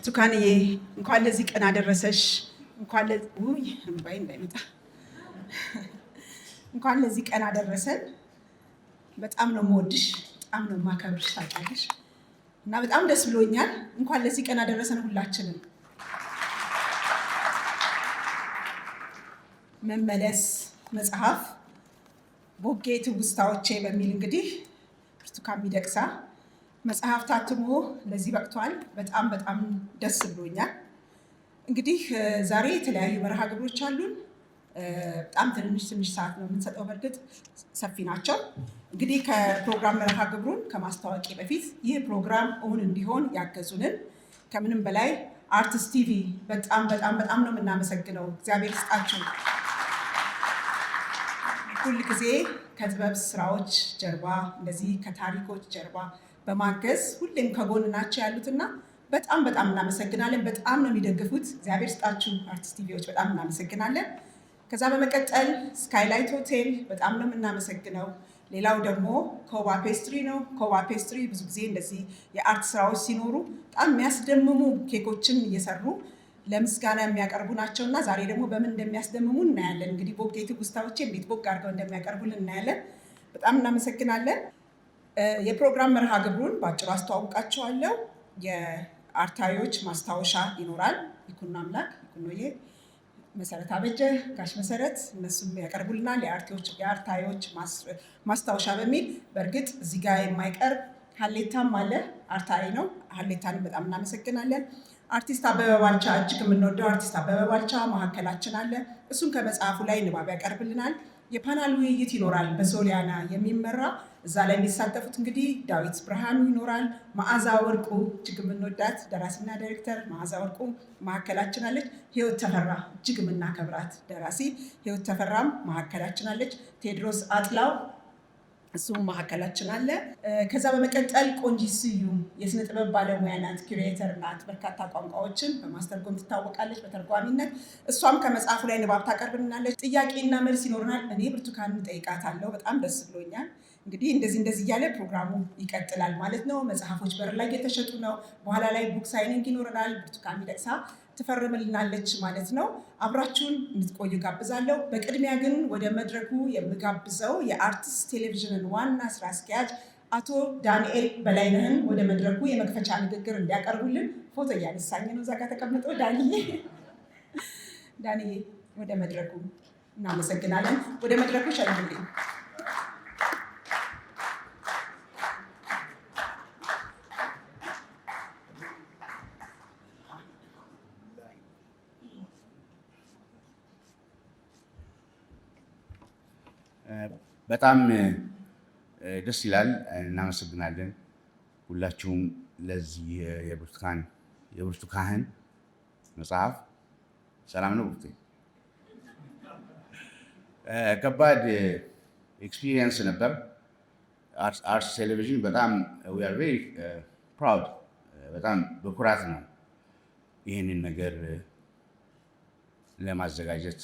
ብርቱካንዬ እንኳን ለዚህ ቀን አደረሰሽ። እምባዬ እንዳይመጣ እንኳን ለዚህ ቀን አደረሰን። በጣም ነው የምወድሽ፣ በጣም ነው የማከብርሽ ታውቂያለሽ። እና በጣም ደስ ብሎኛል። እንኳን ለዚህ ቀን አደረሰን ሁላችንም። መመለስ መጽሐፍ ቦጌ ትውስታዎቼ በሚል እንግዲህ ብርቱካን ሚደቅሳ መጽሐፍ ታትሞ ለዚህ በቅቷል። በጣም በጣም ደስ ብሎኛል። እንግዲህ ዛሬ የተለያዩ መርሃ ግብሮች አሉን። በጣም ትንሽ ሰዓት ነው የምንሰጠው። በእርግጥ ሰፊ ናቸው። እንግዲህ ከፕሮግራም መርሃ ግብሩን ከማስታወቂ በፊት ይህ ፕሮግራም እውን እንዲሆን ያገዙንን ከምንም በላይ አርቲስት ቲቪ በጣም ነው የምናመሰግነው። እግዚአብሔር ይስጣችሁ። ሁል ጊዜ ከጥበብ ስራዎች ጀርባ እንደዚህ ከታሪኮች ጀርባ በማገዝ ሁሌም ከጎን ናቸው ያሉትና በጣም እናመሰግናለን። በጣም ነው የሚደግፉት። እግዚአብሔር ይስጣችሁ አርቲስት ቲቪዎች፣ በጣም እናመሰግናለን። ከዛ በመቀጠል ስካይላይት ሆቴል በጣም ነው የምናመሰግነው። ሌላው ደግሞ ኮባ ፔስትሪ ነው። ኮባ ፔስትሪ ብዙ ጊዜ እንደዚህ የአርት ስራዎች ሲኖሩ በጣም የሚያስደምሙ ኬኮችን እየሰሩ ለምስጋና የሚያቀርቡ ናቸው እና ዛሬ ደግሞ በምን እንደሚያስደምሙ እናያለን። እንግዲህ ቦጌ ትውስታዎቼ እንዴት ቦግ አድርገው እንደሚያቀርቡልን እናያለን። በጣም እናመሰግናለን። የፕሮግራም መርሃ ግብሩን በአጭሩ አስተዋውቃቸዋለሁ። የአርታዮች ማስታወሻ ይኖራል። ይኩኖ አምላክ፣ ይኩኖዬ፣ መሰረት አበጀ፣ ጋሽ መሰረት እነሱም ያቀርቡልናል። የአርታዮች ማስታወሻ በሚል በእርግጥ እዚህ ጋር የማይቀርብ ሀሌታም አለ። አርታዊ ነው። ሀሌታንም በጣም እናመሰግናለን። አርቲስት አበበ ባልቻ፣ እጅግ የምንወደው አርቲስት አበበ ባልቻ መካከላችን አለ። እሱም ከመጽሐፉ ላይ ንባብ ያቀርብልናል። የፓናል ውይይት ይኖራል በሶሊያና የሚመራ። እዛ ላይ የሚሳተፉት እንግዲህ ዳዊት ብርሃኑ ይኖራል። መዓዛ ወርቁ፣ እጅግ የምንወዳት ደራሲና ዳይሬክተር መዓዛ ወርቁ መካከላችን አለች። ህይወት ተፈራ፣ እጅግ የምናከብራት ደራሲ ህይወት ተፈራም መካከላችን አለች። ቴዎድሮስ አጥላው እሱም መካከላችን አለ። ከዛ በመቀጠል ቆንጂት ስዩም የስነ ጥበብ ባለሙያ ናት፣ ኩሬተር ናት። በርካታ ቋንቋዎችን በማስተርጎም ትታወቃለች በተርጓሚነት። እሷም ከመጽሐፉ ላይ ንባብ ታቀርብልናለች። ጥያቄና መልስ ይኖርናል። እኔ ብርቱካንን እጠይቃታለሁ። በጣም ደስ ብሎኛል። እንግዲህ እንደዚህ እያለ ፕሮግራሙ ይቀጥላል ማለት ነው። መጽሐፎች በር ላይ እየተሸጡ ነው። በኋላ ላይ ቡክ ሳይኒንግ ይኖረናል። ብርቱካን ሚደቅሳ ትፈርምልናለች ማለት ነው። አብራችሁን እንድትቆዩ ጋብዛለሁ። በቅድሚያ ግን ወደ መድረኩ የምጋብዘው የአርቲስት ቴሌቪዥንን ዋና ስራ አስኪያጅ አቶ ዳንኤል በላይነህን ወደ መድረኩ የመክፈቻ ንግግር እንዲያቀርቡልን። ፎቶ እያነሳኝ ነው እዛ ጋር ተቀምጦ ዳንዬ ወደ መድረኩ። እናመሰግናለን። ወደ መድረኩ ሸኙልኝ። በጣም ደስ ይላል። እናመሰግናለን ሁላችሁም ለዚህ የብርቱካን መጽሐፍ። ሰላም ነው ብርቴ? ከባድ ኤክስፒሪየንስ ነበር። አርትስ ቴሌቪዥን በጣም we are very proud፣ በጣም በኩራት ነው ይህንን ነገር ለማዘጋጀት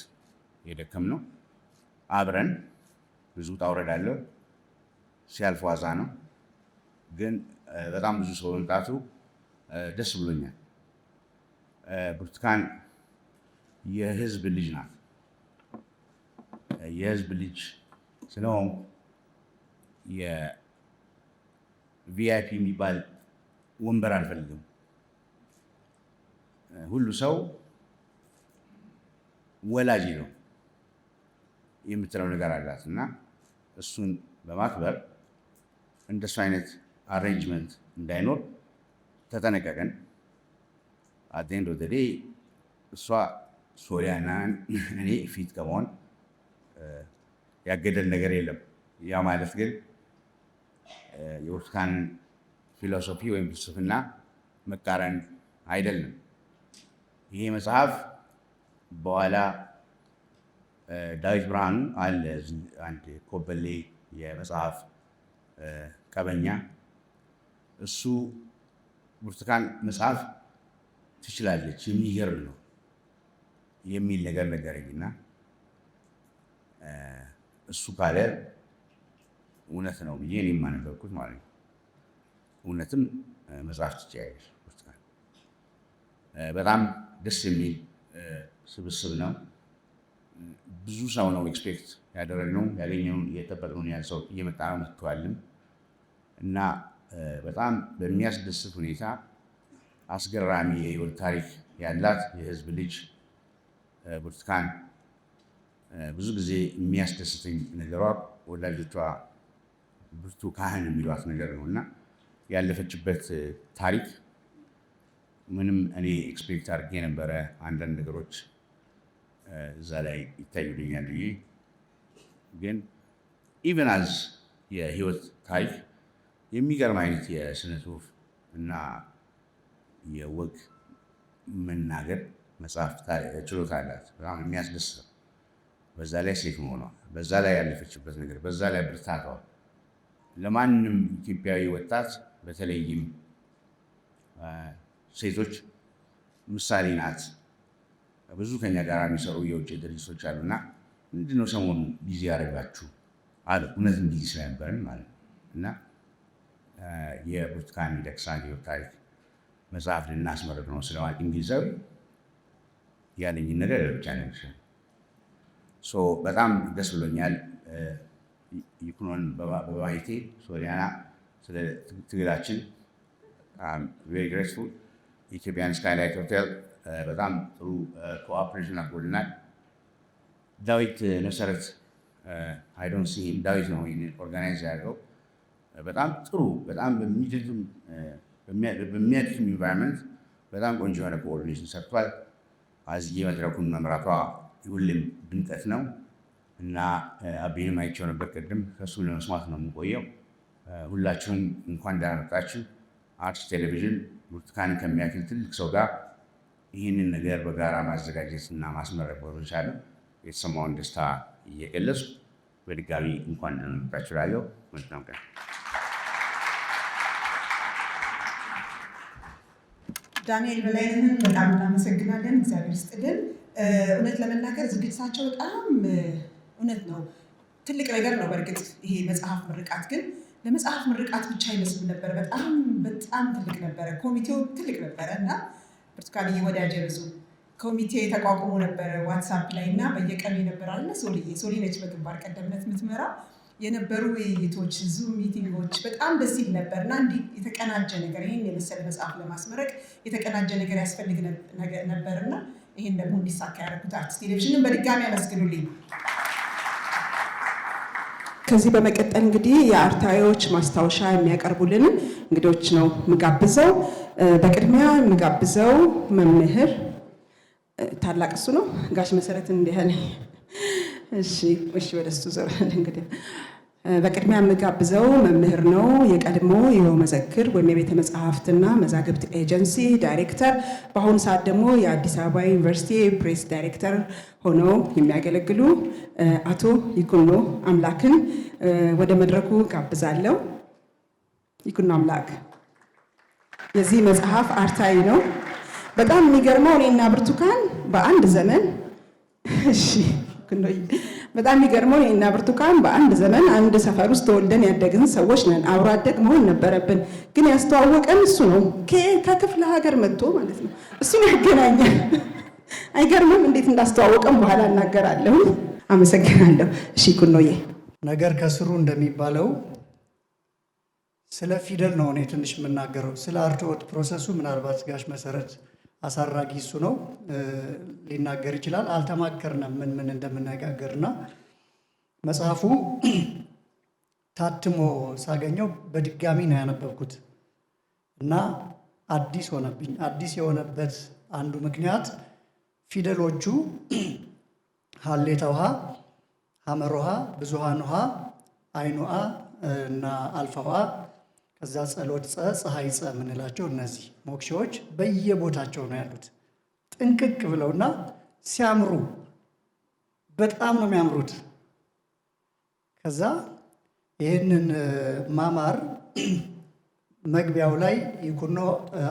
የደከምነው። አብረን ብዙ ውጣ ውረድ አለው። ሲያልፍ ዋዛ ነው። ግን በጣም ብዙ ሰው መምጣቱ ደስ ብሎኛል። ብርቱካን የህዝብ ልጅ ናት። የህዝብ ልጅ ስለሆንኩ የቪአይፒ የሚባል ወንበር አልፈልግም። ሁሉ ሰው ወላጅ ነው የምትለው ነገር አላት እና እሱን በማክበር እንደሱ አይነት አሬንጅመንት እንዳይኖር ተጠነቀቀን። አት ዘ ኤንድ ኦፍ ዘ ዴይ እሷ ሶሊያናን እኔ ፊት ከመሆን ያገደል ነገር የለም። ያ ማለት ግን የብርቱካን ፊሎሶፊ ወይም ፍልስፍና መቃረን አይደለም። ይሄ መጽሐፍ በኋላ ዳዊት ብርሃኑ አለ አንድ ኮበሌ የመጽሐፍ ቀበኛ፣ እሱ ብርቱካን መጽሐፍ ትችላለች የሚገርም ነው የሚል ነገር ነገረኝና እሱ ካለ እውነት ነው ብዬ እኔም አነበብኩት ማለት ነው። እውነትም መጽሐፍ ትችያለሽ ብርቱካን። በጣም ደስ የሚል ስብስብ ነው። ብዙ ሰው ነው ኤክስፔክት ያደረግነው፣ ያገኘውን የጠበቅነውን ያህል ሰው እየመጣ ነው መጥቷልም እና በጣም በሚያስደስት ሁኔታ አስገራሚ የህይወት ታሪክ ያላት የህዝብ ልጅ ብርቱካን ብዙ ጊዜ የሚያስደስተኝ ነገሯ ወላጆቿ ብርቱ ካህን የሚሏት ነገር ነው እና ያለፈችበት ታሪክ ምንም እኔ ኤክስፔክት አድርጌ የነበረ አንዳንድ ነገሮች እዛ ላይ ይታዩልኛል ብዬ ግን ኢቨን አዝ የህይወት ታሪክ የሚገርም አይነት የስነ ጽሁፍ እና የወግ መናገር መጽሐፍ ችሎታ አላት። በጣም የሚያስደስት በዛ ላይ ሴት መሆኗ፣ በዛ ላይ ያለፈችበት ነገር፣ በዛ ላይ ብርታቷ ለማንም ኢትዮጵያዊ ወጣት በተለይም ሴቶች ምሳሌ ናት። ብዙ ከኛ ጋር የሚሰሩ የውጭ ድርጅቶች አሉና ምንድነው ሰሞኑን ቢዚ ያደረጋችሁ አለ። እውነትም ቢዚ ስለነበርን ማለት ነው እና የብርቱካን ሚደቅሳን የህይወት ታሪክ መጽሐፍ ልናስመረቅ ነው ስለዋል እንግሊዛዊ ያለኝን ነገር ብቻ ነው። በጣም ደስ ብሎኛል ይኩኖን በማየቴ። ሶሊያና ስለ ትግላችን ቬሪ ግሬትፉል። ኢትዮጵያን ስካይላይት ሆቴል በጣም ጥሩ ኮኦፕሬሽን አድርጎልናል። ዳዊት መሰረት አይ ዶንት ሲ ሂም ዳዊት ነው ኦርጋናይዝ ያደርገው። በጣም ጥሩ በጣም በሚያድክም ኢንቫይሮንመንት በጣም ቆንጆ የሆነ ኮኦርዲኔሽን ሰርቷል። አዝዬ መድረኩን መምራቷ ሁሌም ድምቀት ነው እና አቤንም አይቼው ነበር ቅድም፣ ከእሱ ለመስማት ነው የምቆየው። ሁላችሁም እንኳን ደህና መጣችሁ። አርትስ ቴሌቪዥን ብርቱካንን ከሚያክል ትልቅ ሰው ጋር ይህንን ነገር በጋራ ማዘጋጀት እና ማስመረቅ በመቻሉ የተሰማውን ደስታ እየገለጽኩ በድጋሚ እንኳን ደህና መጣችሁ እላለሁ። መልካም ቀን። ዳንኤል በላይነህን በጣም እናመሰግናለን። እግዚአብሔር ይስጥልን። እውነት ለመናገር ዝግጅታቸው በጣም እውነት ነው ትልቅ ነገር ነው። በእርግጥ ይሄ መጽሐፍ ምርቃት ግን ለመጽሐፍ ምርቃት ብቻ አይመስልም ነበር። በጣም በጣም ትልቅ ነበረ። ኮሚቴው ትልቅ ነበረ እና ብርቱካንዬ ወዳጄ ብዙ ኮሚቴ ተቋቁሞ ነበረ ዋትሳፕ ላይ እና በየቀኑ የነበረ አለ ሶሊ ነች በግንባር ቀደምነት የምትመራ የነበሩ ውይይቶች፣ ዙም ሚቲንጎች በጣም ደስ ይል ነበር እና እንዲህ የተቀናጀ ነገር ይህን የመሰለ መጽሐፍ ለማስመረቅ የተቀናጀ ነገር ያስፈልግ ነበርና ይህን ደግሞ እንዲሳካ ያደረጉት አርትስ ቴሌቪዥንን በድጋሚ አመስግኑልኝ። ከዚህ በመቀጠል እንግዲህ የአርታዮች ማስታወሻ የሚያቀርቡልን እንግዶች ነው ምጋብዘው። በቅድሚያ ምጋብዘው መምህር ታላቅ እሱ ነው ጋሽ መሰረት እንዲያለ እሺ ወደሱ ዘራል። እንግዲህ በቅድሚያ የምጋብዘው መምህር ነው። የቀድሞ የሕይወት መዘክር ወይም የቤተ መጽሐፍትና መዛግብት ኤጀንሲ ዳይሬክተር፣ በአሁኑ ሰዓት ደግሞ የአዲስ አበባ ዩኒቨርሲቲ ፕሬስ ዳይሬክተር ሆነው የሚያገለግሉ አቶ ይኩኖ አምላክን ወደ መድረኩ ጋብዛለሁ። ይኩኖ አምላክ የዚህ መጽሐፍ አርታኢ ነው። በጣም የሚገርመው እኔና ብርቱካን በአንድ ዘመን በጣም የሚገርመው እኔና ብርቱካን በአንድ ዘመን አንድ ሰፈር ውስጥ ተወልደን ያደግን ሰዎች ነን። አብሮ አደግ መሆን ነበረብን፣ ግን ያስተዋወቀን እሱ ነው። ከክፍለ ሀገር መጥቶ ማለት ነው። እሱን ያገናኛል። አይገርምም? እንዴት እንዳስተዋወቀን በኋላ እናገራለሁ። አመሰግናለሁ። እሺ ኩኖዬ፣ ነገር ከስሩ እንደሚባለው ስለ ፊደል ነው እኔ ትንሽ የምናገረው። ስለ አርትዖት ፕሮሰሱ ምናልባት ጋሽ መሰረት አሳራጊ እሱ ነው ሊናገር ይችላል። አልተማከርንም ምን እንደምነጋገርና መጽሐፉ ታትሞ ሳገኘው በድጋሚ ነው ያነበብኩት እና አዲስ ሆነብኝ። አዲስ የሆነበት አንዱ ምክንያት ፊደሎቹ ሀሌታ ውሃ፣ ሐመር ውሃ፣ ብዙሃን ውሃ፣ አይኑ አ እና አልፋ ውሃ፣ ከዛ ጸሎት ጸ፣ ፀሐይ ጸ የምንላቸው እነዚህ ሞክሼዎች በየቦታቸው ነው ያሉት ጥንቅቅ ብለውና ሲያምሩ በጣም ነው የሚያምሩት። ከዛ ይህንን ማማር መግቢያው ላይ ይኩኖ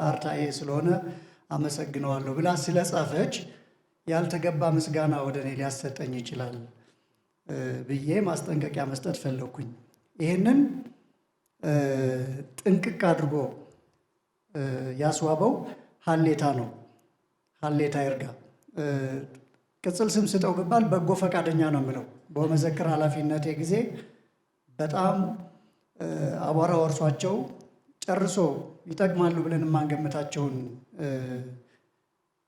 አርታኢ ስለሆነ አመሰግነዋለሁ ብላ ስለጻፈች ያልተገባ ምስጋና ወደ እኔ ሊያሰጠኝ ይችላል ብዬ ማስጠንቀቂያ መስጠት ፈለግኩኝ። ይህንን ጥንቅቅ አድርጎ ያስዋበው ሀሌታ ነው። ሀሌታ ይርጋ። ቅጽል ስም ስጠው ብባል በጎ ፈቃደኛ ነው የምለው። በመዘክር ኃላፊነቴ ጊዜ በጣም አቧራ ወርሷቸው ጨርሶ ይጠቅማሉ ብለን የማንገምታቸውን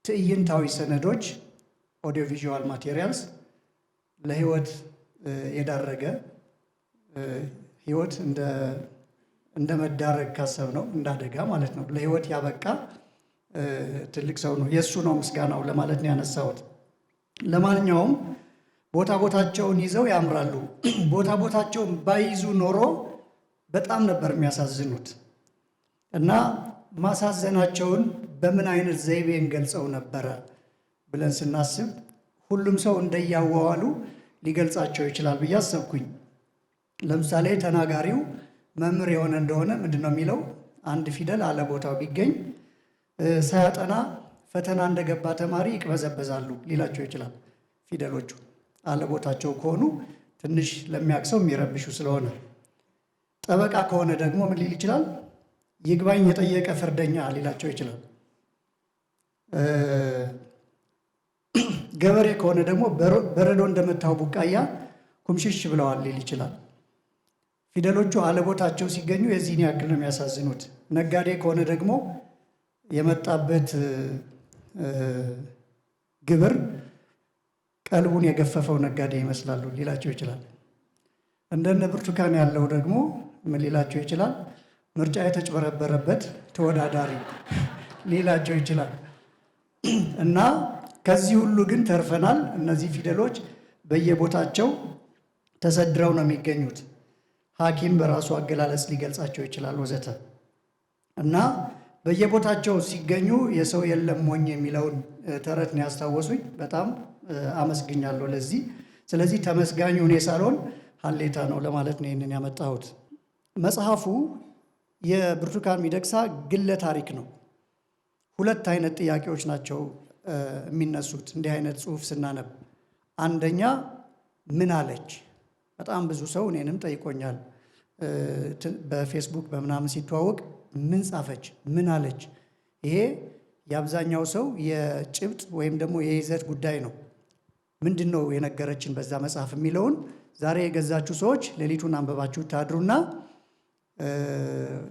ትዕይንታዊ ሰነዶች ኦዲዮ ቪዥዋል ማቴሪያልስ ለህይወት የዳረገ ህይወት እንደ መዳረግ ካሰብ ነው እንዳደጋ ማለት ነው ለህይወት ያበቃ ትልቅ ሰው ነው። የእሱ ነው ምስጋናው ለማለት ነው ያነሳሁት። ለማንኛውም ቦታቸውን ይዘው ያምራሉ። ቦታቸውን ባይዙ ኖሮ በጣም ነበር የሚያሳዝኑት እና ማሳዘናቸውን በምን አይነት ዘይቤን ገልጸው ነበረ ብለን ስናስብ ሁሉም ሰው እንደያዋዋሉ ሊገልጻቸው ይችላል ብዬ አሰብኩኝ። ለምሳሌ ተናጋሪው መምህር የሆነ እንደሆነ ምንድን ነው የሚለው? አንድ ፊደል አለ ቦታው ቢገኝ ሳያጠና ፈተና እንደገባ ተማሪ ይቅበዘበዛሉ ሊላቸው ይችላል። ፊደሎቹ አለቦታቸው ከሆኑ ትንሽ ለሚያቅሰው የሚረብሹ ስለሆነ። ጠበቃ ከሆነ ደግሞ ምን ሊል ይችላል? ይግባኝ የጠየቀ ፍርደኛ ሊላቸው ይችላል። ገበሬ ከሆነ ደግሞ በረዶ እንደመታው ቡቃያ ኩምሽሽ ብለዋል ሊል ይችላል። ፊደሎቹ አለቦታቸው ሲገኙ የዚህን ያክል ነው የሚያሳዝኑት። ነጋዴ ከሆነ ደግሞ የመጣበት ግብር ቀልቡን የገፈፈው ነጋዴ ይመስላሉ ሊላቸው ይችላል። እንደነ ብርቱካን ያለው ደግሞ ምን ሊላቸው ይችላል? ምርጫ የተጭበረበረበት ተወዳዳሪ ሊላቸው ይችላል። እና ከዚህ ሁሉ ግን ተርፈናል። እነዚህ ፊደሎች በየቦታቸው ተሰድረው ነው የሚገኙት። ሐኪም በራሱ አገላለጽ ሊገልጻቸው ይችላል ወዘተ። እና በየቦታቸው ሲገኙ የሰው የለም ሞኝ የሚለውን ተረት ነው ያስታወሱኝ። በጣም አመስግኛለሁ ለዚህ። ስለዚህ ተመስጋኙ እኔ ሳልሆን ሀሌታ ነው ለማለት ነው ይህንን ያመጣሁት። መጽሐፉ የብርቱካን ሚደቅሳ ግለ ታሪክ ነው። ሁለት አይነት ጥያቄዎች ናቸው የሚነሱት እንዲህ አይነት ጽሑፍ ስናነብ። አንደኛ ምን አለች? በጣም ብዙ ሰው እኔንም ጠይቆኛል። በፌስቡክ በምናምን ሲተዋወቅ ምን ጻፈች? ምን አለች? ይሄ የአብዛኛው ሰው የጭብጥ ወይም ደግሞ የይዘት ጉዳይ ነው። ምንድን ነው የነገረችን በዛ መጽሐፍ የሚለውን ዛሬ የገዛችሁ ሰዎች ሌሊቱን አንበባችሁ ታድሩና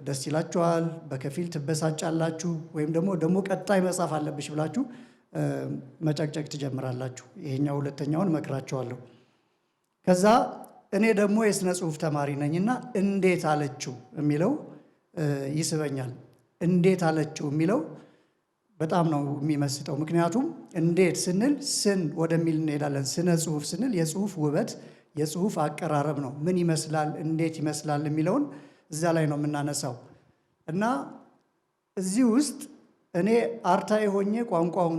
ደስ ይላችኋል፣ በከፊል ትበሳጫላችሁ፣ ወይም ደግሞ ቀጣይ መጽሐፍ አለብሽ ብላችሁ መጨቅጨቅ ትጀምራላችሁ። ይሄኛው ሁለተኛውን እመክራችኋለሁ። ከዛ እኔ ደግሞ የሥነ ጽሑፍ ተማሪ ነኝና እንዴት አለችው የሚለው ይስበኛል። እንዴት አለችው የሚለው በጣም ነው የሚመስጠው። ምክንያቱም እንዴት ስንል ስን ወደሚል እንሄዳለን። ስነ ጽሑፍ ስንል የጽሑፍ ውበት፣ የጽሑፍ አቀራረብ ነው። ምን ይመስላል፣ እንዴት ይመስላል የሚለውን እዛ ላይ ነው የምናነሳው። እና እዚህ ውስጥ እኔ አርታኢ ሆኜ ቋንቋውን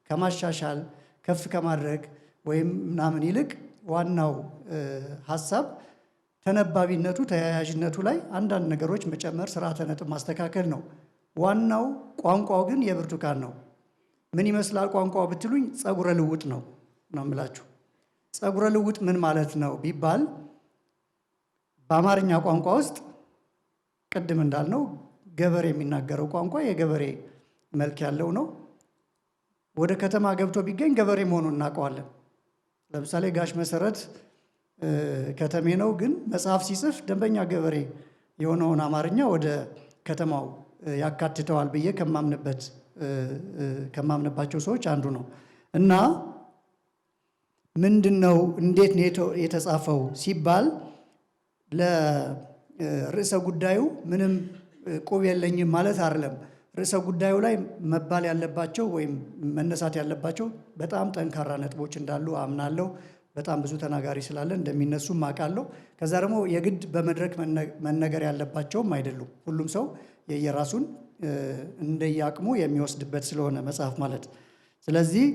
ከማሻሻል ከፍ ከማድረግ ወይም ምናምን ይልቅ ዋናው ሀሳብ ተነባቢነቱ፣ ተያያዥነቱ ላይ አንዳንድ ነገሮች መጨመር፣ ስርዓተ ነጥብ ማስተካከል ነው። ዋናው ቋንቋው ግን የብርቱካን ነው። ምን ይመስላል ቋንቋው ብትሉኝ ጸጉረ ልውጥ ነው የምላችሁ። ጸጉረ ልውጥ ምን ማለት ነው ቢባል በአማርኛ ቋንቋ ውስጥ ቅድም እንዳልነው ገበሬ የሚናገረው ቋንቋ የገበሬ መልክ ያለው ነው። ወደ ከተማ ገብቶ ቢገኝ ገበሬ መሆኑን እናውቀዋለን። ለምሳሌ ጋሽ መሰረት ከተሜ ነው፣ ግን መጽሐፍ ሲጽፍ ደንበኛ ገበሬ የሆነውን አማርኛ ወደ ከተማው ያካትተዋል ብዬ ከማምንባቸው ሰዎች አንዱ ነው። እና ምንድን ነው እንዴት ነው የተጻፈው ሲባል ለርዕሰ ጉዳዩ ምንም ቁብ የለኝም ማለት አይደለም። ርዕሰ ጉዳዩ ላይ መባል ያለባቸው ወይም መነሳት ያለባቸው በጣም ጠንካራ ነጥቦች እንዳሉ አምናለሁ። በጣም ብዙ ተናጋሪ ስላለ እንደሚነሱም አውቃለሁ። ከዛ ደግሞ የግድ በመድረክ መነገር ያለባቸውም አይደሉም። ሁሉም ሰው የየራሱን እንደየአቅሙ የሚወስድበት ስለሆነ መጽሐፍ ማለት። ስለዚህ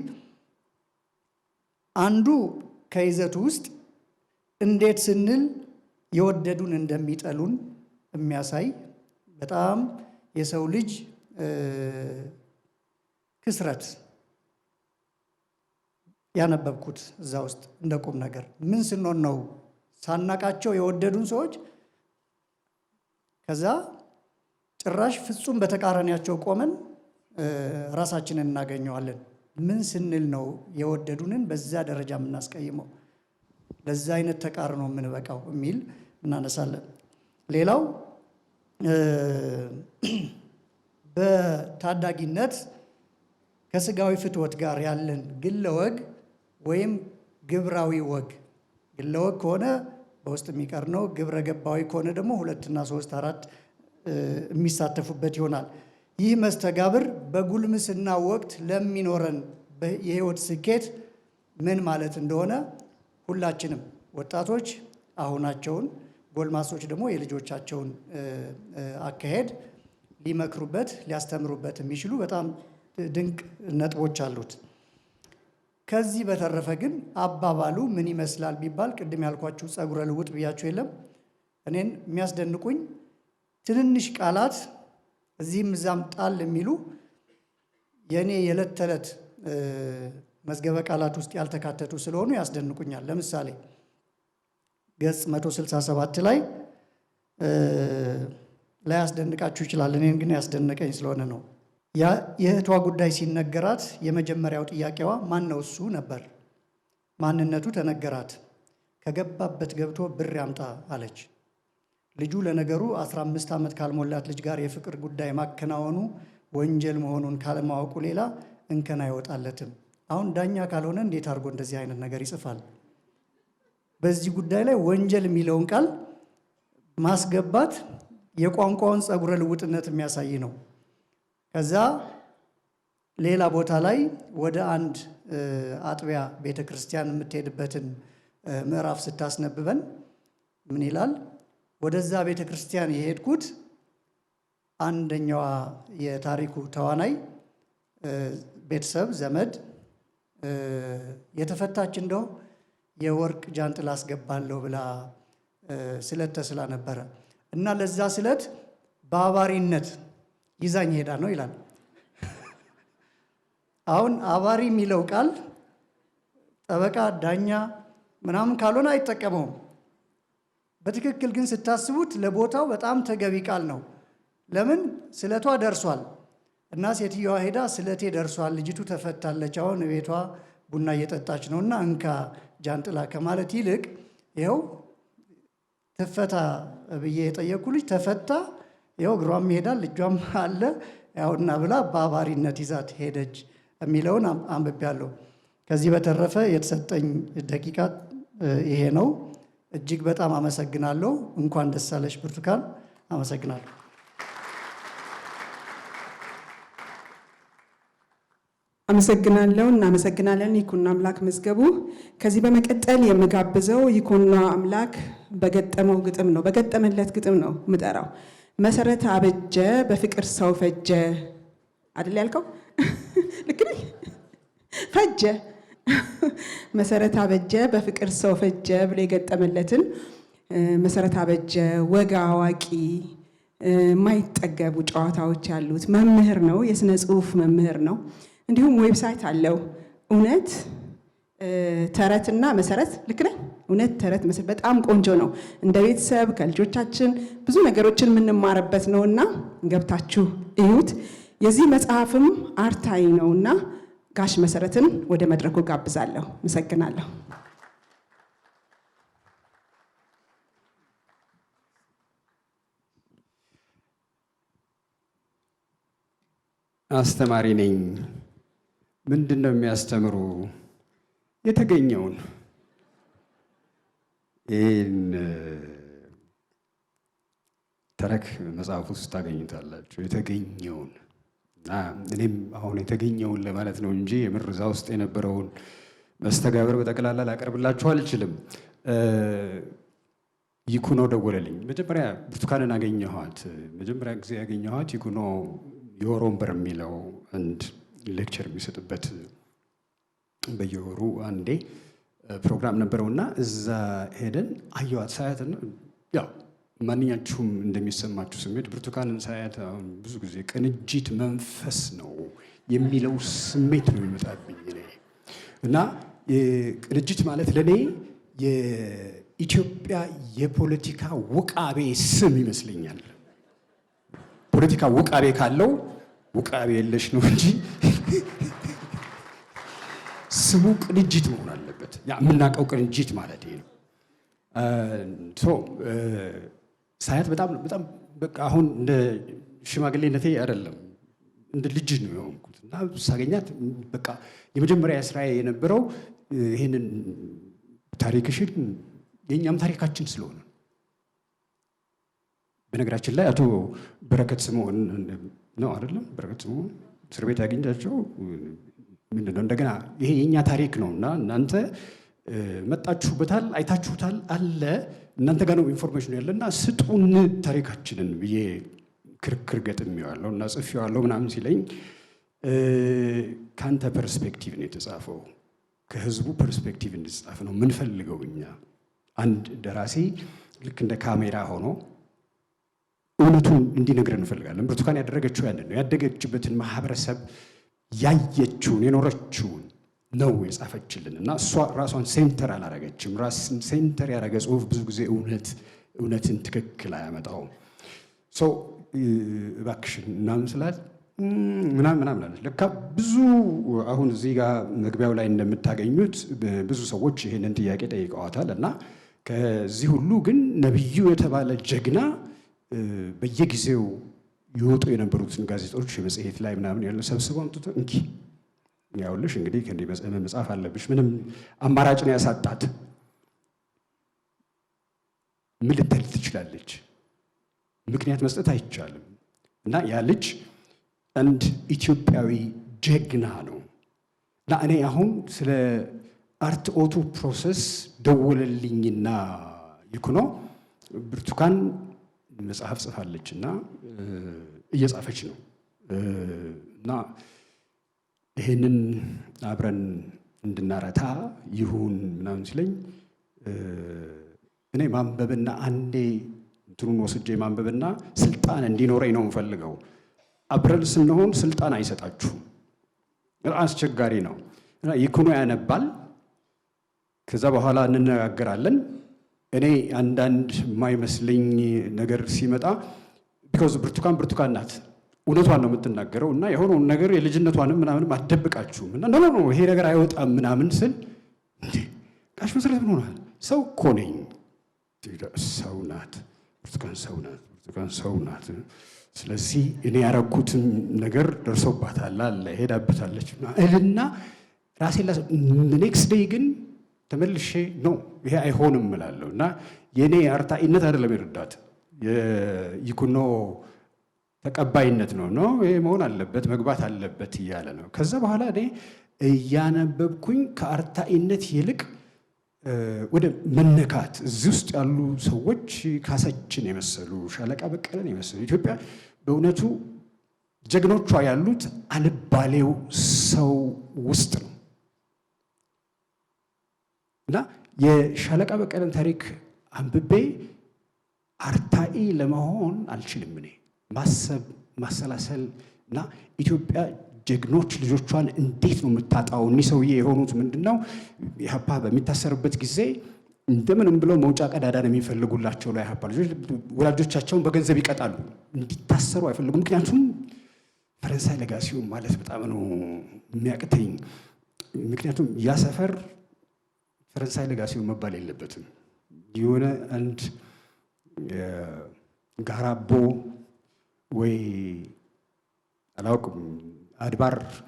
አንዱ ከይዘቱ ውስጥ እንዴት ስንል የወደዱን እንደሚጠሉን የሚያሳይ በጣም የሰው ልጅ ክስረት ያነበብኩት እዛ ውስጥ እንደ ቁም ነገር። ምን ስንሆን ነው ሳናቃቸው የወደዱን ሰዎች ከዛ ጭራሽ ፍጹም በተቃራኒያቸው ቆመን ራሳችንን እናገኘዋለን። ምን ስንል ነው የወደዱንን በዛ ደረጃ የምናስቀይመው? ለዛ አይነት ተቃርኖ የምንበቃው የሚል እናነሳለን። ሌላው በታዳጊነት ከስጋዊ ፍትወት ጋር ያለን ግለ ወግ ወይም ግብራዊ ወግ፣ ግለ ወግ ከሆነ በውስጥ የሚቀር ነው። ግብረ ገባዊ ከሆነ ደግሞ 2 እና 3 4 የሚሳተፉበት ይሆናል። ይህ መስተጋብር በጉልምስና ወቅት ለሚኖረን የህይወት ስኬት ምን ማለት እንደሆነ ሁላችንም ወጣቶች አሁናቸውን፣ ጎልማሶች ደግሞ የልጆቻቸውን አካሄድ ሊመክሩበት ሊያስተምሩበት የሚችሉ በጣም ድንቅ ነጥቦች አሉት። ከዚህ በተረፈ ግን አባባሉ ምን ይመስላል ቢባል ቅድም ያልኳችሁ ጸጉረ ልውጥ ብያችሁ የለም? እኔን የሚያስደንቁኝ ትንንሽ ቃላት እዚህም እዛም ጣል የሚሉ የእኔ የዕለት ተዕለት መዝገበ ቃላት ውስጥ ያልተካተቱ ስለሆኑ ያስደንቁኛል። ለምሳሌ ገጽ 167 ላይ ያስደንቃችሁ ይችላል። እኔን ግን ያስደነቀኝ ስለሆነ ነው። የእህቷ ጉዳይ ሲነገራት የመጀመሪያው ጥያቄዋ ማን ነው እሱ ነበር። ማንነቱ ተነገራት። ከገባበት ገብቶ ብር ያምጣ አለች። ልጁ ለነገሩ 15 ዓመት ካልሞላት ልጅ ጋር የፍቅር ጉዳይ ማከናወኑ ወንጀል መሆኑን ካለማወቁ ሌላ እንከን አይወጣለትም። አሁን ዳኛ ካልሆነ እንዴት አድርጎ እንደዚህ አይነት ነገር ይጽፋል? በዚህ ጉዳይ ላይ ወንጀል የሚለውን ቃል ማስገባት የቋንቋውን ጸጉረ ልውጥነት የሚያሳይ ነው። ከዛ ሌላ ቦታ ላይ ወደ አንድ አጥቢያ ቤተ ክርስቲያን የምትሄድበትን ምዕራፍ ስታስነብበን ምን ይላል? ወደዛ ቤተ ክርስቲያን የሄድኩት አንደኛዋ የታሪኩ ተዋናይ ቤተሰብ ዘመድ የተፈታች እንደው የወርቅ ጃንጥላ አስገባለሁ ብላ ስለት ተስላ ነበረ እና ለዛ ስለት በአባሪነት ይዛኝ ሄዳ ነው ይላል። አሁን አባሪ የሚለው ቃል ጠበቃ፣ ዳኛ ምናምን ካልሆነ አይጠቀመውም። በትክክል ግን ስታስቡት ለቦታው በጣም ተገቢ ቃል ነው። ለምን? ስለቷ ደርሷል እና ሴትዮዋ ሄዳ ስለቴ ደርሷል፣ ልጅቱ ተፈታለች፣ አሁን ቤቷ ቡና እየጠጣች ነው እና እንካ ጃንጥላ ከማለት ይልቅ ይኸው ትፈታ ብዬ የጠየቁ ልጅ ተፈታ፣ ይኸው እግሯም ይሄዳል ልጇም አለ ያውና ብላ በአባሪነት ይዛት ሄደች የሚለውን አንብቤያለሁ። ከዚህ በተረፈ የተሰጠኝ ደቂቃ ይሄ ነው። እጅግ በጣም አመሰግናለሁ። እንኳን ደስ አለሽ ብርቱካን። አመሰግናለሁ። አመሰግናለሁ። እናመሰግናለን ይኩኖ አምላክ መዝገቡ። ከዚህ በመቀጠል የምጋብዘው ይኩኖ አምላክ በገጠመው ግጥም ነው፣ በገጠመለት ግጥም ነው ምጠራው። መሰረት አበጀ በፍቅር ሰው ፈጀ አይደል ያልከው? ልክ ነኝ? ፈጀ መሰረት አበጀ በፍቅር ሰው ፈጀ ብሎ የገጠመለትን መሰረት አበጀ ወግ አዋቂ፣ የማይጠገቡ ጨዋታዎች ያሉት መምህር ነው። የስነ ጽሁፍ መምህር ነው። እንዲሁም ዌብሳይት አለው። እውነት ተረትና መሰረት። ልክ ነኝ? እውነት ተረት መሰረት በጣም ቆንጆ ነው። እንደ ቤተሰብ ከልጆቻችን ብዙ ነገሮችን የምንማርበት ነውና ገብታችሁ እዩት። የዚህ መጽሐፍም አርታይ ነውና ጋሽ መሰረትን ወደ መድረኩ ጋብዛለሁ። አመሰግናለሁ። አስተማሪ ነኝ። ምንድን ነው የሚያስተምሩ? የተገኘውን ይህን ተረክ መጽሐፍ ውስጥ ታገኙታላችሁ። የተገኘውን እና እኔም አሁን የተገኘውን ለማለት ነው እንጂ የምር እዛ ውስጥ የነበረውን መስተጋብር በጠቅላላ ላቀርብላችሁ አልችልም። ይኩኖ ደወለልኝ። መጀመሪያ ብርቱካንን አገኘኋት። መጀመሪያ ጊዜ ያገኘኋት ይኩኖ የወር ወንበር የሚለው አንድ ሌክቸር የሚሰጥበት በየወሩ አንዴ ፕሮግራም ነበረውና እዛ ሄደን አየኋት። ሳያትና ያው ማንኛችሁም እንደሚሰማችሁ ስሜት ብርቱካንን ሳያት አሁን ብዙ ጊዜ ቅንጅት መንፈስ ነው የሚለው ስሜት ነው የሚመጣብኝ እና ቅንጅት ማለት ለእኔ የኢትዮጵያ የፖለቲካ ውቃቤ ስም ይመስለኛል። ፖለቲካ ውቃቤ ካለው ውቃቢ የለሽ ነው እንጂ ስሙ ቅንጅት መሆን አለበት። የምናውቀው ቅንጅት ማለት ነው። ሳያት በጣም በቃ አሁን እንደ ሽማግሌነቴ አይደለም እንደ ልጅ ነው የሆንኩት እና ሳገኛት በቃ የመጀመሪያ ስራዬ የነበረው ይህንን ታሪክሽን የእኛም ታሪካችን ስለሆነ። በነገራችን ላይ አቶ በረከት ስምኦን ነው አይደለም? በረከት ስምኦን እስር ቤት ያገኛቸው ምንድነው እንደገና ይሄ የእኛ ታሪክ ነው እና እናንተ መጣችሁበታል፣ አይታችሁታል አለ እናንተ ጋር ነው ኢንፎርሜሽኑ ያለና ስጡን ታሪካችንን ብዬ ክርክር ገጥሜዋለሁ እና ጽፌዋለሁ ምናምን ሲለኝ ከአንተ ፐርስፔክቲቭ ነው የተጻፈው፣ ከህዝቡ ፐርስፔክቲቭ እንዲጻፍ ነው ምንፈልገው እኛ። አንድ ደራሲ ልክ እንደ ካሜራ ሆኖ እውነቱን እንዲነግረን እንፈልጋለን። ብርቱካን ያደረገችው ያንን ነው። ያደገችበትን ማህበረሰብ ያየችውን የኖረችውን ነው የጻፈችልን እና እሷ ራሷን ሴንተር አላረገችም። ራስን ሴንተር ያደረገ ጽሁፍ ብዙ ጊዜ እውነትን ትክክል አያመጣውም። ሰው እባክሽን ምናምን ስላት ምናምን አለች። ለካ ብዙ አሁን እዚህ ጋር መግቢያው ላይ እንደምታገኙት ብዙ ሰዎች ይህንን ጥያቄ ጠይቀዋታል እና ከዚህ ሁሉ ግን ነቢዩ የተባለ ጀግና በየጊዜው ይወጡ የነበሩትን ጋዜጦች የመጽሔት ላይ ምናምን ያለ ሰብስበው አምጥቶ እንኪ ያውልሽ እንግዲህ ከእንዲህ መጽሐፍ አለብሽ። ምንም አማራጭን ያሳጣት ምን ልትል ትችላለች? ምክንያት መስጠት አይቻልም። እና ያ ልጅ አንድ ኢትዮጵያዊ ጀግና ነው እና እኔ አሁን ስለ አርትዖቱ ፕሮሰስ ደወለልኝና ይኩኖ ብርቱካን መጽሐፍ ጽፋለች እና እየጻፈች ነው እና ይሄንን አብረን እንድናረታ ይሁን ምናምን ሲለኝ እኔ ማንበብና አንዴ እንትኑን ወስጄ ማንበብና ስልጣን እንዲኖረኝ ነው የምፈልገው። አብረን ስንሆን ስልጣን አይሰጣችሁም፣ አስቸጋሪ ነው። ይኩኖ ያነባል፣ ከዛ በኋላ እንነጋገራለን። እኔ አንዳንድ የማይመስለኝ ነገር ሲመጣ ቢኮዝ ብርቱካን ናት፣ እውነቷን ነው የምትናገረው እና የሆነውን ነገር የልጅነቷንም ምናምንም አትደብቃችሁም እና ኖ ይሄ ነገር አይወጣም ምናምን ስል እንዴ ጋሽ መሰረት ምን ሆናል? ሰው እኮ ነኝ። ሰው ናት ብርቱካን፣ ሰው ናት። ስለዚህ እኔ ያረኩትን ነገር ደርሶባታል አለ ሄዳበታለች እልና ራሴ ኔክስት ዴይ ግን ተመልሼ ነው ይሄ አይሆንም እላለሁ እና የእኔ አርታኢነት አይደለም የረዳት የይኩኖ ተቀባይነት ነው ይሄ መሆን አለበት መግባት አለበት እያለ ነው። ከዛ በኋላ እኔ እያነበብኩኝ ከአርታኢነት ይልቅ ወደ መነካት እዚህ ውስጥ ያሉ ሰዎች ካሰችን የመሰሉ ሻለቃ በቀለን የመሰሉ ኢትዮጵያ በእውነቱ ጀግኖቿ ያሉት አልባሌው ሰው ውስጥ ነው እና የሻለቃ በቀለን ታሪክ አንብቤ አርታኢ ለመሆን አልችልም። እኔ ማሰብ ማሰላሰል እና ኢትዮጵያ ጀግኖች ልጆቿን እንዴት ነው የምታጣው? እኒህ ሰውዬ የሆኑት ምንድን ነው? ኢህአፓ በሚታሰርበት ጊዜ እንደምንም ብለው መውጫ ቀዳዳን የሚፈልጉላቸው ላይ ኢህአፓ ልጆች ወላጆቻቸውን በገንዘብ ይቀጣሉ፣ እንዲታሰሩ አይፈልጉም። ምክንያቱም ፈረንሳይ ለጋሲዮን ማለት በጣም ነው የሚያቅተኝ። ምክንያቱም ያ ሰፈር ፈረንሳይ ለጋሲዮን መባል የለበትም። የሆነ አንድ ጋራቦ ወይ አላውቅም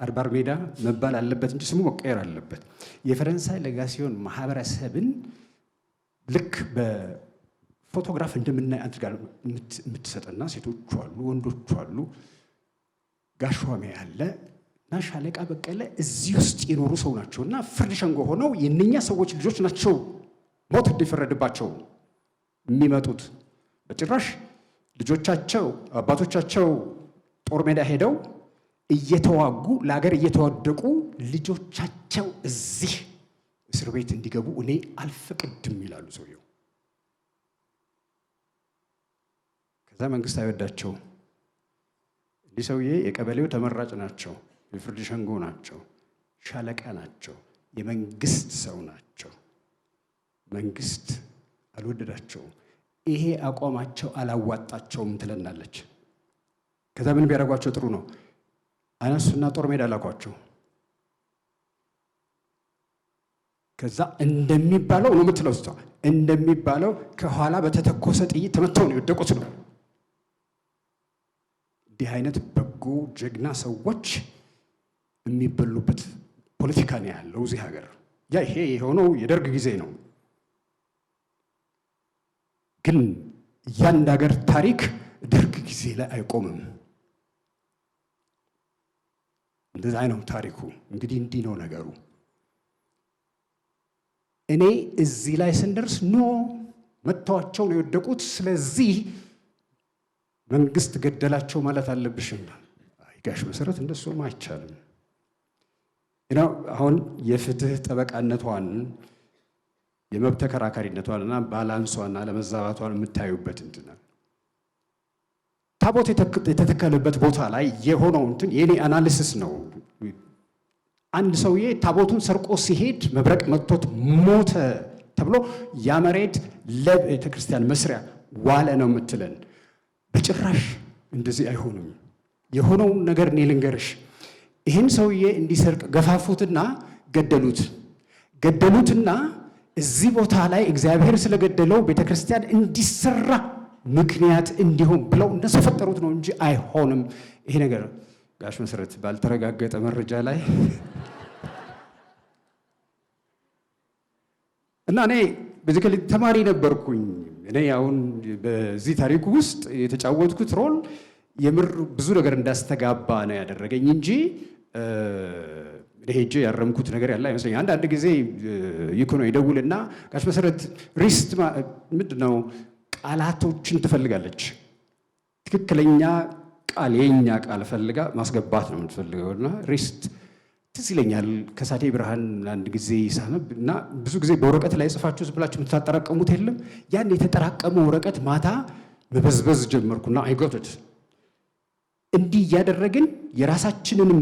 አድባር ሜዳ መባል አለበት እንጂ ስሙ መቀየር አለበት። የፈረንሳይ ለጋሲዮን ማህበረሰብን ልክ በፎቶግራፍ እንደምናይ አድርጋ የምትሰጠና ሴቶቹ አሉ፣ ወንዶቹ አሉ፣ ጋሿሜ ያለ እና ሻለቃ በቀለ እዚህ ውስጥ የኖሩ ሰው ናቸው እና ፍርድ ሸንጎ ሆነው የእነኛ ሰዎች ልጆች ናቸው ሞት እንዲፈረድባቸው የሚመጡት። በጭራሽ ልጆቻቸው አባቶቻቸው ጦር ሜዳ ሄደው እየተዋጉ ለሀገር እየተዋደቁ ልጆቻቸው እዚህ እስር ቤት እንዲገቡ እኔ አልፈቅድም ይላሉ ሰውየው። ከዛ መንግስት አይወዳቸው። እንዲህ ሰውዬ የቀበሌው ተመራጭ ናቸው፣ የፍርድ ሸንጎ ናቸው፣ ሻለቃ ናቸው፣ የመንግስት ሰው ናቸው። መንግስት አልወደዳቸውም። ይሄ አቋማቸው አላዋጣቸውም ትለናለች። ከዛ ምን ቢያደርጓቸው ጥሩ ነው? አነሱና ጦር ሜዳ ላኳቸው። ከዛ እንደሚባለው ነው የምትለው እሷ፣ እንደሚባለው ከኋላ በተተኮሰ ጥይት ተመተው ነው የወደቁት ነው። እንዲህ አይነት በጎ ጀግና ሰዎች የሚበሉበት ፖለቲካ ነው ያለው እዚህ ሀገር። ይሄ የሆነው የደርግ ጊዜ ነው። ግን ያንድ ሀገር ታሪክ ደርግ ጊዜ ላይ አይቆምም። እንደዛ ነው ታሪኩ። እንግዲህ እንዲህ ነው ነገሩ። እኔ እዚህ ላይ ስንደርስ መተዋቸው ነው የወደቁት፣ ስለዚህ መንግስት ገደላቸው ማለት አለብሽም። ጋሽ መሰረት እንደሱም አይቻልም። አሁን የፍትህ ጠበቃነቷን የመብት ተከራካሪነቷንና ባላንሷና ለመዛባቷን የምታዩበት እንትን ታቦት የተተከለበት ቦታ ላይ የሆነው እንትን የኔ አናሊሲስ ነው። አንድ ሰውዬ ታቦቱን ሰርቆ ሲሄድ መብረቅ መጥቶት ሞተ ተብሎ ያ መሬት ለቤተ ክርስቲያን መስሪያ ዋለ ነው የምትለን። በጭራሽ እንደዚህ አይሆንም። የሆነው ነገር እኔ ልንገርሽ። ይህን ሰውዬ እንዲሰርቅ ገፋፉትና ገደሉትና እዚህ ቦታ ላይ እግዚአብሔር ስለገደለው ቤተ ክርስቲያን እንዲሰራ ምክንያት እንዲሆን ብለው እነሱ ፈጠሩት ነው እንጂ አይሆንም ይሄ ነገር። ጋሽ መሰረት ባልተረጋገጠ መረጃ ላይ እና እኔ በዚህከሊ ተማሪ ነበርኩኝ። እኔ አሁን በዚህ ታሪክ ውስጥ የተጫወትኩት ሮል የምር ብዙ ነገር እንዳስተጋባ ነው ያደረገኝ እንጂ ሄጄ ያረምኩት ነገር ያለ አይመስለኝ። አንዳንድ ጊዜ ይኩኖ ይደውልና ጋሽ መሰረት ሪስት ምንድነው ቃላቶችን ትፈልጋለች። ትክክለኛ ቃል የኛ ቃል ፈልጋ ማስገባት ነው የምትፈልገውና ሪስት ትዝ ይለኛል። ከሳቴ ብርሃን አንድ ጊዜ ሳነብ እና ብዙ ጊዜ በወረቀት ላይ ጽፋችሁ ዝም ብላችሁ የምታጠራቀሙት የለም። ያን የተጠራቀመ ወረቀት ማታ መበዝበዝ ጀመርኩና አይጎትት እንዲህ እያደረግን የራሳችንንም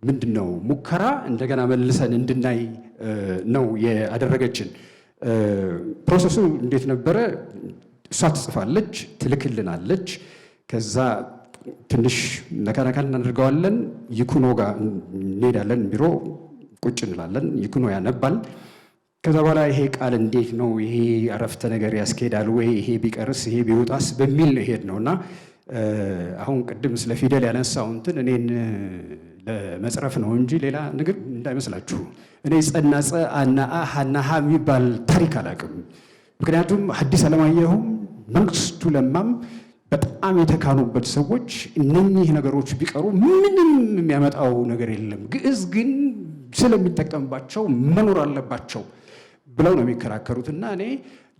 ምንድነው ሙከራ እንደገና መልሰን እንድናይ ነው ያደረገችን። ፕሮሰሱ እንዴት ነበረ? እሷ ትጽፋለች፣ ትልክልናለች። ከዛ ትንሽ ነካነካ እናደርገዋለን። ይኩኖ ጋር እንሄዳለን፣ ቢሮ ቁጭ እንላለን። ይኩኖ ያነባል። ከዛ በኋላ ይሄ ቃል እንዴት ነው፣ ይሄ አረፍተ ነገር ያስኬዳል ወይ፣ ይሄ ቢቀርስ፣ ይሄ ቢወጣስ በሚል ነው ሄድ ነውና አሁን ቅድም ስለ ፊደል ያነሳው እንትን እኔን ለመጽረፍ ነው እንጂ ሌላ ነገር እንዳይመስላችሁ። እኔ ጸናጸ አናአ ሀናሃ የሚባል ታሪክ አላውቅም። ምክንያቱም ሐዲስ ዓለማየሁም መንግስቱ ለማም በጣም የተካኑበት ሰዎች እነኚህ ነገሮች ቢቀሩ ምንም የሚያመጣው ነገር የለም፣ ግዕዝ ግን ስለሚጠቀምባቸው መኖር አለባቸው ብለው ነው የሚከራከሩትና እኔ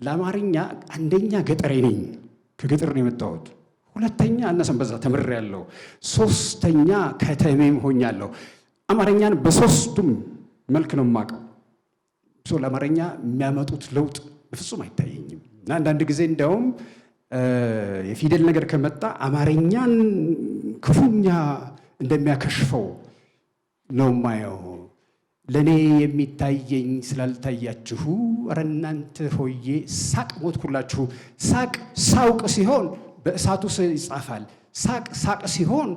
ለአማርኛ አንደኛ ገጠሬ ነኝ፣ ከገጠር ነው የመጣሁት። ሁለተኛ አነሰን በዛ ተምሬያለሁ። ሶስተኛ ከተሜም ሆኛለሁ። አማርኛን በሶስቱም መልክ ነው የማውቀው። ለአማርኛ የሚያመጡት ለውጥ በፍጹም አይታየኝም እና አንዳንድ ጊዜ እንዲያውም የፊደል ነገር ከመጣ አማርኛን ክፉኛ እንደሚያከሽፈው ነው የማየው። ለእኔ የሚታየኝ ስላልታያችሁ ኧረ እናንተ ሆዬ ሳቅ ሞትኩላችሁ። ሳቅ ሳውቅ ሲሆን በእሳቱ ሰው ይጻፋል። ሳቅ ሳቅ ሲሆን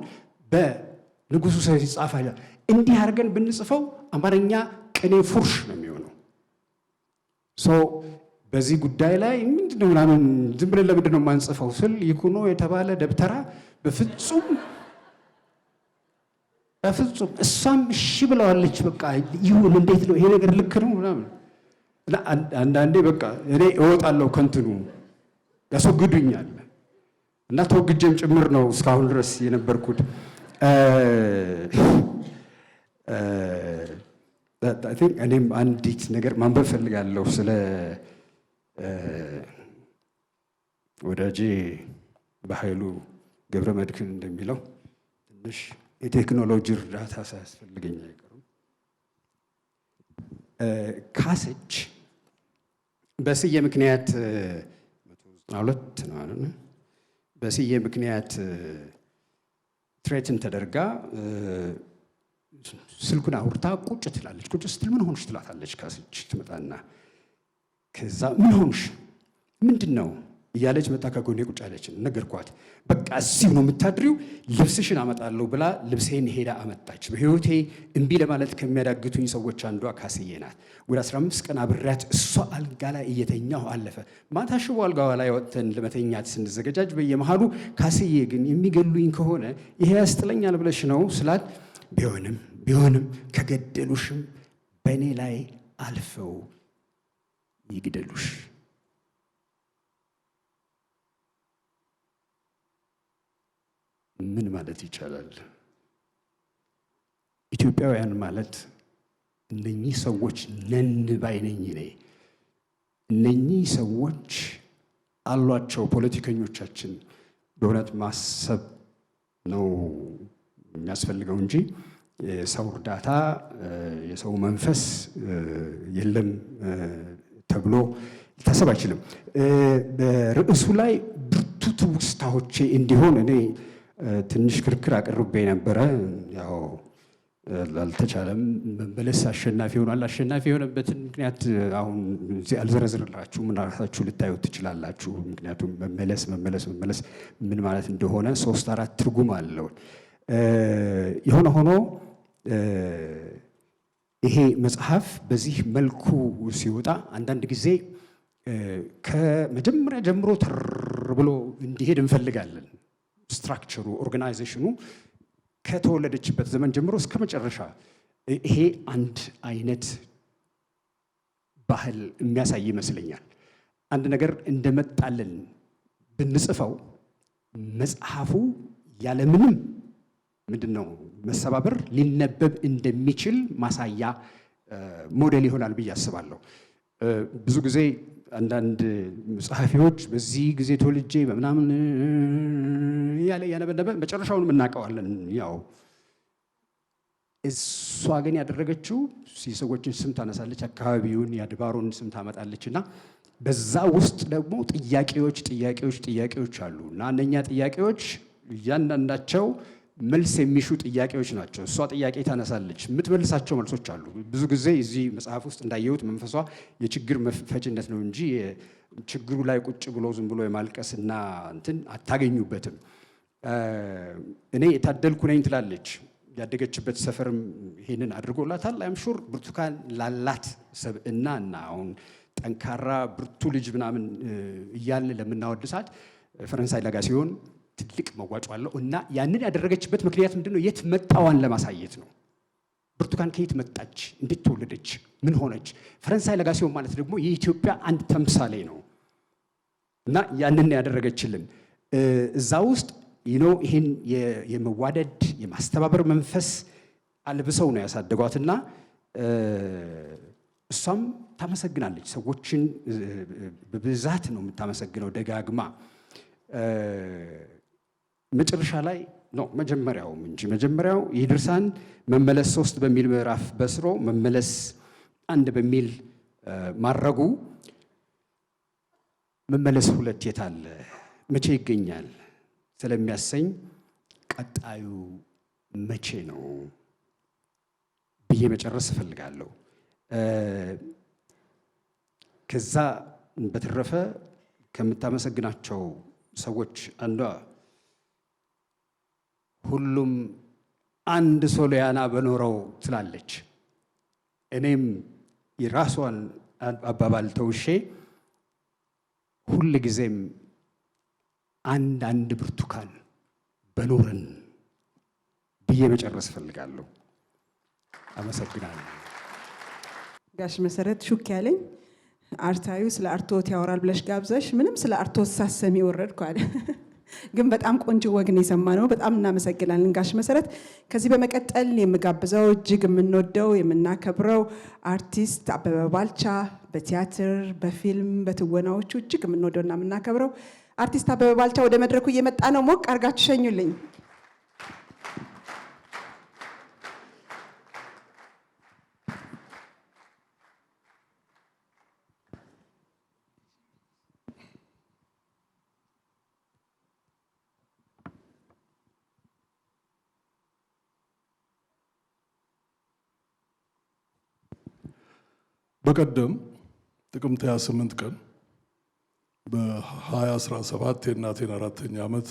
በንጉሱ ሰው ይጻፋል። እንዲህ አድርገን ብንጽፈው አማርኛ ቅኔ ፉርሽ ነው የሚሆነው። በዚህ ጉዳይ ላይ ምንድነው ምናምን ዝም ብለን ለምንድን ነው የማንጽፈው ስል ይኩኖ የተባለ ደብተራ በፍጹም እሷም እሺ ብለዋለች። በቃ ይሁን፣ እንዴት ነው ይሄ ነገር ልክ ነው ምናምን። አንዳንዴ በቃ እኔ እወጣለሁ ከንትኑ ያስወግዱኛል እና ተወግጄም ጭምር ነው እስካሁን ድረስ የነበርኩት። እኔም አንዲት ነገር ማንበብ ፈልጋለሁ ስለ ወዳጄ በኃይሉ ገብረ መድኅን እንደሚለው ትንሽ የቴክኖሎጂ እርዳታ ሳያስፈልገኝ አይቀርም። ካሰች በስዬ ምክንያት 192 ነው አለ። በስዬ ምክንያት ትሬትን ተደርጋ ስልኩን አውርታ ቁጭ ትላለች። ቁጭ ስትል ምን ሆንሽ ትላታለች። ካሰች ትመጣና ከዛ ምን ሆንሽ ምንድን ነው እያለች መጣ ከጎኔ ቁጭ አለች። ነገርኳት። በቃ እዚሁ ነው የምታድሪው፣ ልብስሽን አመጣለሁ ብላ ልብሴን ሄዳ አመጣች። በህይወቴ እምቢ ለማለት ከሚያዳግቱኝ ሰዎች አንዷ ካስዬ ናት። ወደ 15 ቀን አብሬያት እሷ አልጋ ላይ እየተኛሁ አለፈ። ማታ ሽቦ አልጋዋ ላይ ወጥተን ለመተኛት ስንዘገጃጅ በየመሃሉ ካስዬ ግን የሚገሉኝ ከሆነ ይሄ ያስጥለኛል ብለሽ ነው ስላት፣ ቢሆንም ከገደሉሽም በእኔ ላይ አልፈው ይግደሉሽ። ምን ማለት ይቻላል? ኢትዮጵያውያን ማለት እነኚህ ሰዎች ነን ባይ ነኝ እኔ። እነኚህ ሰዎች አሏቸው። ፖለቲከኞቻችን በእውነት ማሰብ ነው የሚያስፈልገው እንጂ የሰው እርዳታ የሰው መንፈስ የለም ተብሎ ሊታሰብ አይችልም። በርዕሱ ላይ ብርቱ ትውስታዎቼ እንዲሆን እኔ ትንሽ ክርክር አቅርቤ ነበረ። ያው አልተቻለም። መመለስ አሸናፊ ሆኗል። አሸናፊ የሆነበትን ምክንያት አሁን እዚህ አልዘረዝርላችሁም፣ ራሳችሁ ልታዩት ትችላላችሁ። ምክንያቱም መመለስ ምን ማለት እንደሆነ 3-4 ትርጉም አለው። የሆነ ሆኖ ይሄ መጽሐፍ በዚህ መልኩ ሲወጣ አንዳንድ ጊዜ ከመጀመሪያ ጀምሮ ተር ብሎ እንዲሄድ እንፈልጋለን። ስትራክቸሩ፣ ኦርጋናይዜሽኑ ከተወለደችበት ዘመን ጀምሮ እስከ መጨረሻ ይሄ አንድ አይነት ባህል የሚያሳይ ይመስለኛል። አንድ ነገር እንደመጣልን ብንጽፈው መጽሐፉ ያለምንም መሰባበር ሊነበብ እንደሚችል ማሳያ ሞዴል ይሆናል ብዬ አስባለሁ። ብዙ ጊዜ አንዳንድ ጸሐፊዎች በዚህ ጊዜ ተወልጄ በምናምን ያለ ያነበነበ መጨረሻውን እናውቀዋለን። ያው እሷ ግን ያደረገችው የሰዎችን ስም ታነሳለች፣ አካባቢውን የአድባሩን ስም ታመጣለች እና በዛ ውስጥ ደግሞ ጥያቄዎች አሉ እና እነኛ ጥያቄዎች እያንዳንዳቸው መልስ የሚሹ ጥያቄዎች ናቸው። እሷ ጥያቄ ታነሳለች፣ የምትመልሳቸው መልሶች አሉ። ብዙ ጊዜ እዚህ መጽሐፍ ውስጥ እንዳየሁት መንፈሷ የችግር መፈችነት ነው እንጂ ችግሩ ላይ ቁጭ ብሎ ዝም ብሎ የማልቀስና እንትን አታገኙበትም። እኔ የታደልኩ ነኝ ትላለች። ያደገችበት ሰፈርም ይሄንን አድርጎላታል። አይም ሹር ብርቱካን ላላት ሰብእና እና አሁን ጠንካራ ብርቱ ልጅ ምናምን እያልን ለምናወድሳት ፈረንሳይ ለጋ ሲሆን ትልቅ መዋጮ አለው እና ያንን ያደረገችበት ምክንያት ምንድነው? የት መጣዋን ለማሳየት ነው። ብርቱካን ከየት መጣች? እንዴት ተወለደች? ምን ሆነች? ፈረንሳይ ለጋ ሲሆን ማለት ደግሞ የኢትዮጵያ አንድ ተምሳሌ ነው እና ያንን ያደረገችልን እዛ ውስጥ ይህን የመዋደድ የማስተባበር መንፈስ አልብሰው ነው ያሳደጓትና እሷም ታመሰግናለች። ሰዎችን በብዛት ነው የምታመሰግነው ደጋግማ። መጨረሻ ላይ ነው መጀመሪያው የድርሳን መመለስ 3 በሚል ምዕራፍ በስሮ መመለስ 1 በሚል ማረጉ መመለስ 2 የት አለ መቼ ይገኛል ስለሚያሰኝ ቀጣዩ መቼ ነው ብዬ መጨረስ እፈልጋለሁ። ከዛ በተረፈ ከምታመሰግናቸው ሰዎች አንዷ ሁሉም አንድ ሶሊያና በኖረው ትላለች። እኔም የራሷን አባባል ተውሼ ሁል ጊዜም አንድ ብርቱካን በኖረን ብዬ መጨረስ እፈልጋለሁ። አመሰግናለሁ። ጋሽ መሰረት ሹክ ያለኝ አርታዩ ስለ አርቶት ያወራል ብለሽ ጋብዘሽ ምንም ስለ አርቶት ሳሰሚ ወረድኩ አለ። ግን በጣም ቆንጆ ወግን የሰማነው በጣም እናመሰግናለን ጋሽ መሰረት። ከዚህ በመቀጠል የምጋብዘው እጅግ የምንወደው የምናከብረው አርቲስት አበበ ባልቻ በቲያትር በፊልም በትወናዎቹ እጅግ የምንወደውና የምናከብረው አርቲስት አበበ ባልቻ ወደ መድረኩ እየመጣ ነው። ሞቅ አርጋችሁ ሸኙልኝ። በቀደም ጥቅምት 28 ቀን በ2017 የእናቴን 4ኛ ዓመት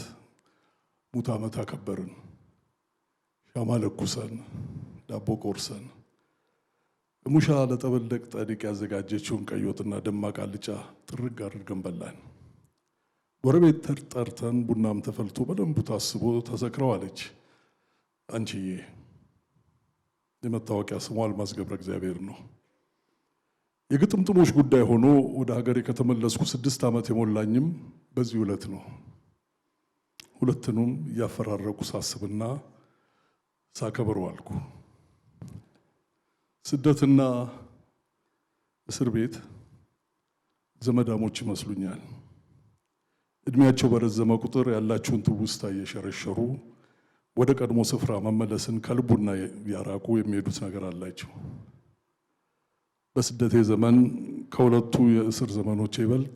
ሙት ዓመት አከበርን። ሻማ ለኩሰን ዳቦ ቆርሰን ሙሻ ለጠበለቅ ጣዲቅ ያዘጋጀችውን ቀይ ወጥና ደማቅ አልጫ ጥርግ አድርገን በላን። ጎረቤት ጠርተን ቡናም ተፈልቶ በደንቡ ታስቦ ተሰክረዋለች። አንቺዬ የመታወቂያ ስሟ አልማዝ ገብረ እግዚአብሔር ነው። የግጥምጥሞች ጉዳይ ሆኖ ወደ ሀገሬ ከተመለስኩ 6 ዓመት የሞላኝም በዚህ ዕለት ነው። ሁለቱንም እያፈራረቁ ሳስብና ሳከብር ዋልኩ። ስደትና እስር ቤት ዘመዳሞች ይመስሉኛል። እድሜያቸው በረዘመ ቁጥር ያላቸውን ትውስታ እየሸረሸሩ ወደ ቀድሞ ስፍራ መመለስን ከልቡና ያራቁ የሚሄዱት ነገር አላቸው። በስደቴ ዘመን ከሁለቱ የእስር ዘመኖች ይበልጥ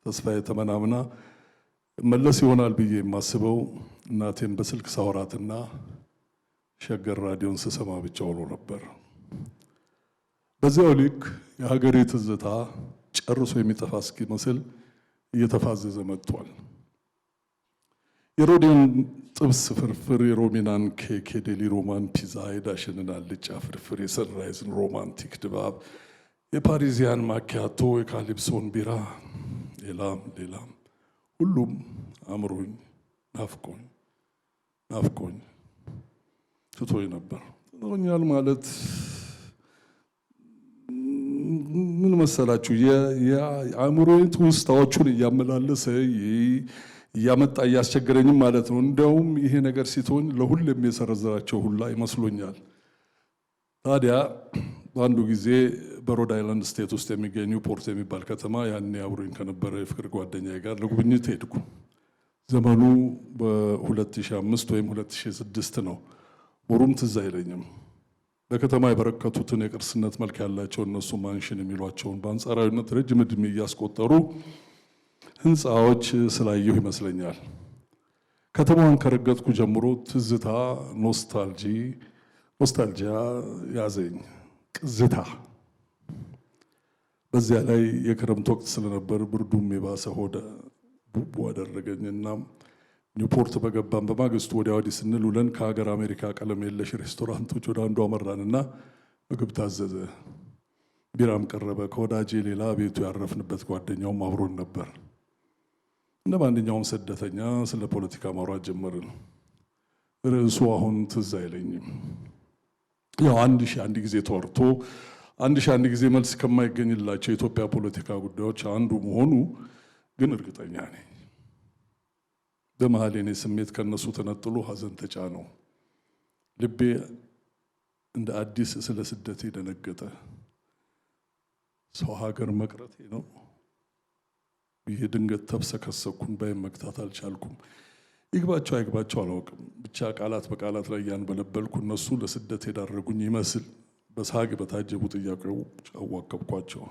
ተስፋዬ ተመናምና መለስ ይሆናል ብዬ የማስበው እናቴን በስልክ ሳወራትና ሸገር ራዲዮን ስሰማ ብቻ ሆኖ ነበር። በዚያው ልክ የሀገሬ ትዝታ ጨርሶ የሚጠፋ እስኪመስል እየተፋዘዘ መጥቷል። የሮዴን ጥብስ ፍርፍር፣ የሮሚናን ኬክ፣ የዴሊ ሮማን ፒዛ፣ የዳሽንን አልጫ ፍርፍር፣ የሰንራይዝን ሮማንቲክ ድባብ፣ የፓሪዚያን ማኪያቶ፣ የካሊፕሶን ቢራ፣ ሌላም ሁሉም አምሮኝ ናፍቆኝ ትቶኝ ነበር። ትቶኛል ማለት ምን መሰላችሁ? የአእምሮዬን ትውስታዎቹን እያመላለሰ እያመጣ እያስቸገረኝም ማለት ነው። እንዲያውም ይሄ ነገር ሲቶኝ ለሁሌም የሰረዘራቸው ሁላ ይመስሎኛል። ታዲያ በአንዱ ጊዜ በሮድ አይላንድ ስቴት ውስጥ የሚገኙ ፖርት የሚባል ከተማ ያኔ አብሮኝ ከነበረ የፍቅር ጓደኛዬ ጋር ለጉብኝት ሄድኩ። ዘመኑ በ2005 ወይም 2006 ነው። ወሩም ትዝ አይለኝም። በከተማ የበረከቱትን የቅርስነት መልክ ያላቸው እነሱ ማንሽን የሚሏቸውን በአንጻራዊነት ረጅም ዕድሜ እያስቆጠሩ ህንፃዎች ስላየሁ ይመስለኛል። ከተማዋን ከረገጥኩ ጀምሮ ትዝታ፣ ኖስታልጂያ ያዘኝ፣ ቅዝታ። በዚያ ላይ የክረምት ወቅት ስለነበር ብርዱም የባሰ ሆደ ቡቡ አደረገኝና ኒውፖርት በገባን በማግስቱ ወዲያ ወዲህ ስንል ውለን ከሀገር አሜሪካ ቀለም የለሽ ሬስቶራንቶች ወደ አንዱ አመራንና ምግብ ታዘዘ፣ ቢራም ቀረበ። ከወዳጄ ሌላ ቤቱ ያረፍንበት ጓደኛውም አብሮን ነበር። እንደ ማንኛውም ስደተኛ ስለ ፖለቲካ ማውራት ጀመርን። ርዕሱ አሁን ትዝ አይለኝም። ያው 1001 ጊዜ ተወርቶ 1001 ጊዜ መልስ ከማይገኝላቸው የኢትዮጵያ ፖለቲካ ጉዳዮች አንዱ መሆኑ ግን እርግጠኛ ነኝ። በመሀል የኔ ስሜት ከነሱ ተነጥሎ ሀዘን ተጫነው። ልቤ እንደ አዲስ ስለ ስደቴ ደነገጠ። ሰው ሀገር መቅረቴ ነው ይሄ ድንገት ተብሰከሰኩን። ባይም መግታት አልቻልኩም። ይግባቸው አይግባቸው አላውቅም። ብቻ ቃላት በቃላት ላይ ያንበለበልኩ እነሱ ለስደት የዳረጉኝ ይመስል በሳግ በታጀቡ ጥያቄዎች አዋከብኳቸው።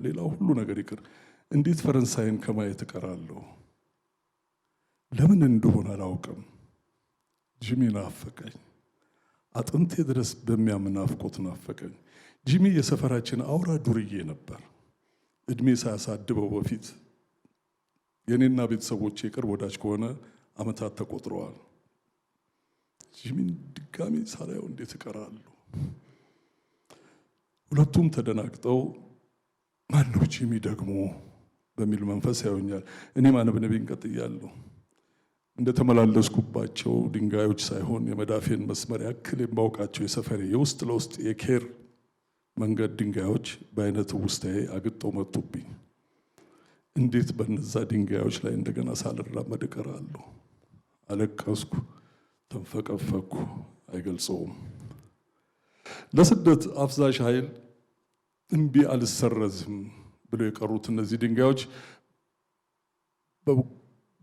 ሌላው ሁሉ ነገር ይቅር፣ እንዴት ፈረንሳይን ከማየት እቀራለሁ? ለምን እንደሆነ አላውቅም። ጂሚ ናፈቀኝ። አጥንቴ ድረስ በሚያምን ናፍቆት ናፈቀኝ። ጂሚ የሰፈራችን አውራ ዱርዬ ነበር። እድሜ ሳያሳድበው በፊት የኔና ቤተሰቦቼ የቅርብ ወዳጅ ከሆነ ዓመታት ተቆጥረዋል። ጂሚን ድጋሚ ሳላየው እንዴት እቀራለሁ? ሁለቱም ተደናግጠው ማነው ጂሚ ደግሞ በሚል መንፈስ ያዩኛል። እኔ ማነብነቤን ቀጥያለሁ። እንደተመላለስኩባቸው ድንጋዮች ሳይሆን የመዳፌን መስመር ያክል የማውቃቸው የሰፈሬ የውስጥ ለውስጥ የኬር መንገድ ድንጋዮች በአይነት ውስጣዬ አግጠው መጡብኝ። እንዴት በነዛ ድንጋዮች ላይ እንደገና ሳልራመድ እቀራለሁ? አለቀስኩ፣ ተንፈቀፈኩ፣ አይገልጸውም። ለስደት አፍዛዥ ኃይል እምቢ አልሰረዝም ብለው የቀሩት እነዚህ ድንጋዮች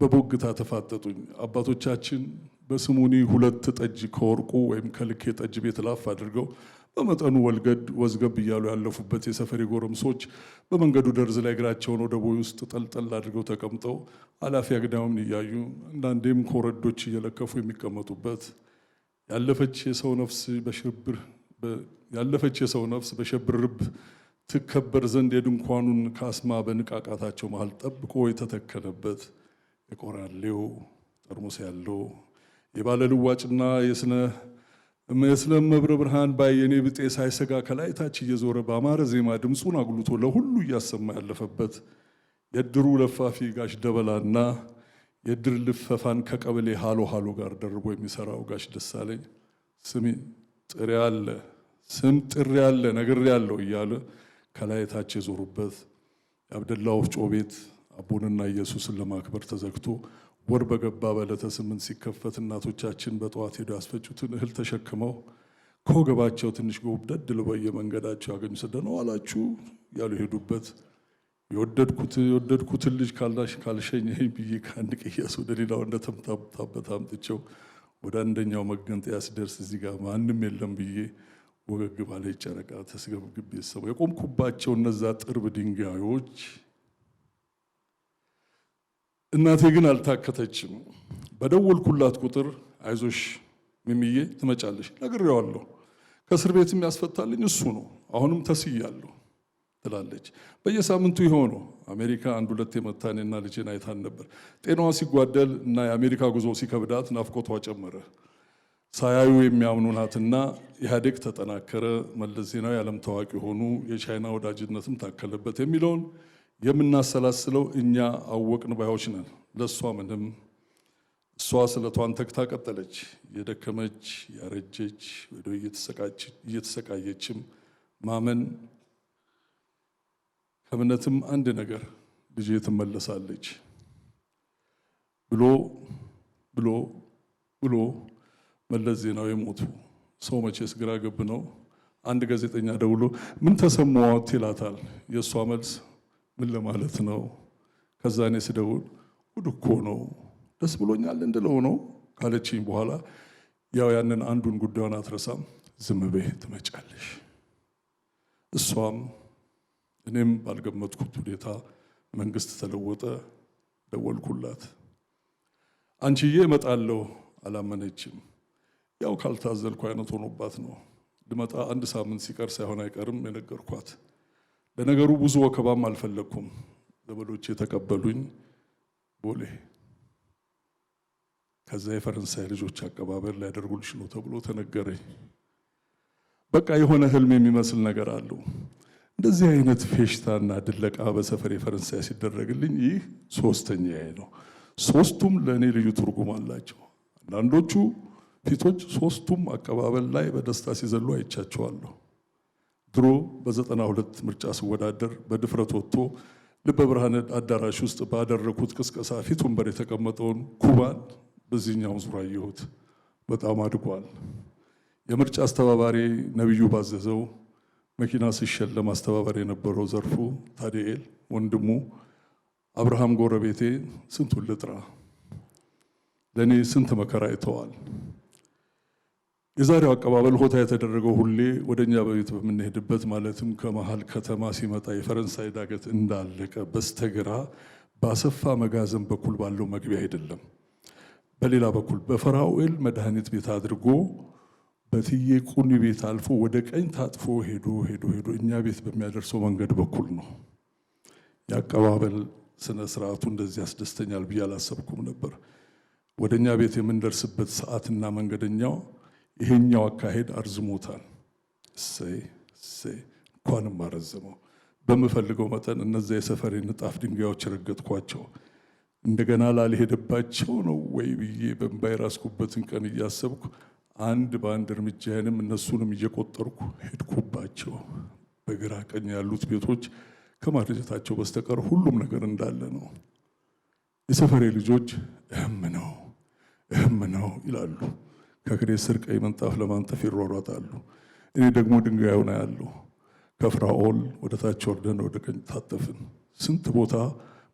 በቦግታ ተፋጠጡኝ። አባቶቻችን በስሙኒ 2 ጠጅ ከወርቁ ወይም ከልኬ ጠጅ ቤት ላፍ አድርገው በመጠኑ ወልገድ ወዝገብ እያሉ ያለፉበት የሰፈሪ ጎረምሶች በመንገዱ ደርዝ ላይ እግራቸውን ወደ ቦይ ውስጥ ጠልጠል አድርገው ተቀምጠው አላፊ አግዳዩን እያዩ አንዳንዴም ኮረዶች እየለከፉ የሚቀመጡበት ያለፈች የሰው ነፍስ በሸብር ርብ ትከበር ዘንድ የድንኳኑን ካስማ በንቃቃታቸው መሃል ጠብቆ የተተከለበት የቆራሌው ጠርሙስ ያለው የባለ ልዋጭና የስነ መብረ ብርሃን ባይ የኔ ብጤ ሳይሰጋ ከላይ ታች እየዞረ በአማረ ዜማ ድምፁን አጉልቶ ለሁሉ እያሰማ ያለፈበት የድሩ ለፋፊ ጋሽ ደበላና የድር ልፈፋን ከቀበሌ ሃሎ ሃሎ ጋር ደርቦ የሚሰራው ጋሽ ደሳለኝ ስሚ ጥሪ ያለ ስም ጥሪ ያለ ነገር ያለው እያለ ከላይ ታች የዞሩበት የአብደላ ወፍጮ ቤት አቡንና ኢየሱስን ለማክበር ተዘግቶ ወር በገባ በዕለተ 8 ሲከፈት እናቶቻችን በጠዋት ሄደው ያስፈጩትን እህል ተሸክመው ከወገባቸው ትንሽ ጎብደድ ብለው በየመንገዳቸው ያገኙ ሰደነው አላችሁ ያሉ ሄዱበት የወደድኩትን ልጅ ካልሸኘኝ ብዬ ከአንድ ቅያስ ወደ ሌላው እንደተምታታበት አምጥቼው ወደ አንደኛው መገንጠያ ስደርስ እዚህ ጋር ማንም የለም ብዬ ወገግ ባለ ጨረቃ ተስገብግቤ ሰው የቆምኩባቸው እነዛ ጥርብ ድንጋዮች። እናቴ ግን አልታከተችም። በደወልኩላት ቁጥር አይዞሽ ሚሚዬ ትመጫለሽ ነግሬዋለሁ፣ ከእስር ቤት የሚያስፈታልኝ እሱ ነው፣ አሁንም ተስያለሁ ትላለች። በየሳምንቱ የሆነው አሜሪካ አንድ ሁለት የመታኔና ልጄን አይታን ነበር። ጤናዋ ሲጓደል እና የአሜሪካ ጉዞ ሲከብዳት ናፍቆቷ ጨመረ። ሳያዩ የሚያምኑ ናትና ኢህአዴግ ተጠናከረ፣ መለስ ዜናዊ ዓለም ታዋቂ ሆኑ፣ የቻይና ወዳጅነትም ታከለበት የሚለውን የምናሰላስለው እኛ አወቅን ባዮች ነን። ለእሷ ምንም። እሷ ስለቷን ተግታ ቀጠለች። የደከመች ያረጀች ወደ እየተሰቃየችም ማመን ከእምነትም አንድ ነገር ልጄ ትመለሳለች ብሎ ብሎ ብሎ መለስ ዜናዊ ሞቱ። ሰው መቼስ ግራ ገብ ነው። አንድ ጋዜጠኛ ደውሎ ምን ተሰማዎት ይላታል። የእሷ መልስ ምን ለማለት ነው? ከዛ እኔ ስደውል ጉድ እኮ ነው ደስ ብሎኛል እንድለው ነው ካለችኝ በኋላ ያው ያንን አንዱን ጉዳዩን አትረሳም። ዝም በይ ትመጫለሽ። እሷም እኔም ባልገመትኩት ሁኔታ መንግስት ተለወጠ። ደወልኩላት። አንቺዬ እመጣለሁ አላመነችም። ያው ካልታዘልኩ አይነት ሆኖባት ነው። ልመጣ አንድ ሳምንት ሲቀር ሳይሆን አይቀርም የነገርኳት። ለነገሩ ብዙ ወከባም አልፈለግኩም። ዘመዶቼ የተቀበሉኝ ቦሌ። ከዛ የፈረንሳይ ልጆች አቀባበል ሊያደርጉልሽ ነው ተብሎ ተነገረኝ። በቃ የሆነ ህልም የሚመስል ነገር አለው። እንደዚህ አይነት ፌሽታና ድለቃ በሰፈር የፈረንሳይ ሲደረግልኝ ይህ ሶስተኛዬ ነው። ሶስቱም ለእኔ ልዩ ትርጉም አላቸው። አንዳንዶቹ ፊቶች ሶስቱም አቀባበል ላይ በደስታ ሲዘሉ አይቻቸዋለሁ። ድሮ በ92 ምርጫ ስወዳደር በድፍረት ወጥቶ ልበ ብርሃን አዳራሽ ውስጥ ባደረኩት ቅስቀሳ ፊት ወንበር የተቀመጠውን ኩባን በዚህኛው ዙር አየሁት። በጣም አድጓል። የምርጫ አስተባባሪ ነብዩ ባዘዘው መኪና ሲሸለም አስተባባሪ የነበረው ዘርፉ ታዲኤል ወንድሙ አብርሃም ጎረቤቴ ስንቱን ልጥራ ለእኔ ስንት መከራ አይተዋል። የዛሬው አቀባበል ሆታ የተደረገው ሁሌ ወደኛ በቤት በምንሄድበት ማለትም ከመሃል ከተማ ሲመጣ የፈረንሳይ ዳገት እንዳለቀ በስተግራ በአሰፋ መጋዘን በኩል ባለው መግቢያ አይደለም፣ በሌላ በኩል በፈራኦል መድኃኒት ቤት አድርጎ በትዬ ቁኒ ቤት አልፎ ወደ ቀኝ ታጥፎ ሄዶ እኛ ቤት በሚያደርሰው መንገድ በኩል ነው። የአቀባበል ስነ ስርዓቱ እንደዚህ ያስደስተኛል ብዬ አላሰብኩም ነበር። ወደኛ ቤት የምንደርስበት ሰዓትና መንገደኛው ይሄኛው አካሄድ አርዝሞታል። እሰይ እንኳንም አረዘመው። በምፈልገው መጠን እነዚያ የሰፈሬ ንጣፍ ድንጋዮች ረገጥኳቸው። እንደገና ላልሄደባቸው ነው ወይ ብዬ በእምባይ ራስኩበትን ቀን እያሰብኩ አንድ በአንድ እርምጃዬንም እነሱንም እየቆጠርኩ ሄድኩባቸው። በግራ ቀኝ ያሉት ቤቶች ከማርጀታቸው በስተቀር ሁሉም ነገር እንዳለ ነው። የሰፈሬ ልጆች እህም ነው ይላሉ። ከእግሬ ስር ቀይ ምንጣፍ ለማንጠፍ ይሯሯጣሉ። እኔ ደግሞ ድንጋዩን አያለሁ። ከፍራኦል ወደ ታች ወርደን ወደ ቀኝ ታጠፍን። ስንት ቦታ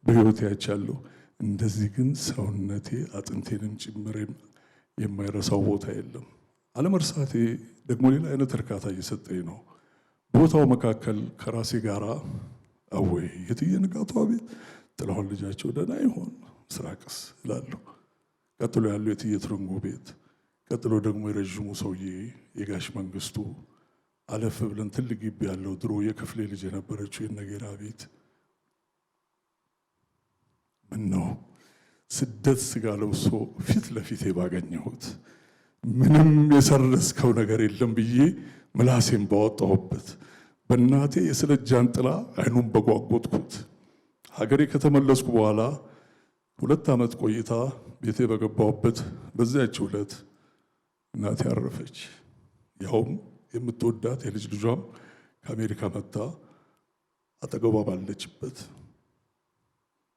በሕይወቴ አይቻለሁ። እንደዚህ ግን ሰውነቴ አጥንቴንም ጭምሬም የማይረሳው ቦታ የለም። አለመርሳቴ ደግሞ ሌላ አይነት እርካታ እየሰጠኝ ነው። ቦታው መካከል ከራሴ ጋራ አወይ የትዬ ንጋቷ ቤት ጥላሁን ልጃቸው ደህና ይሆን ምስራቅስ እላለሁ። ቀጥሎ ያለው የትዬ ትርንጎ ቤት፣ ቀጥሎ ደግሞ የረዥሙ ሰውዬ የጋሽ መንግስቱ፣ አለፍ ብለን ትልቅ ግቢ ያለው ድሮ የክፍሌ ልጅ የነበረችው የነጌራ ቤት ምነው ስደት ስጋ ለብሶ ፊት ለፊቴ ባገኘሁት ምንም የሰረስከው ነገር የለም ብዬ ምላሴን ባወጣሁበት በእናቴ የስለት ጃንጥላ አይኑን በጓጎጥኩት ሀገሬ ከተመለስኩ በኋላ 2 ዓመት ቆይታ ቤቴ በገባሁበት በዚያች ዕለት እናቴ አረፈች። ያውም የምትወዳት የልጅ ልጇም ከአሜሪካ መጣ አጠገቧ ባለችበት።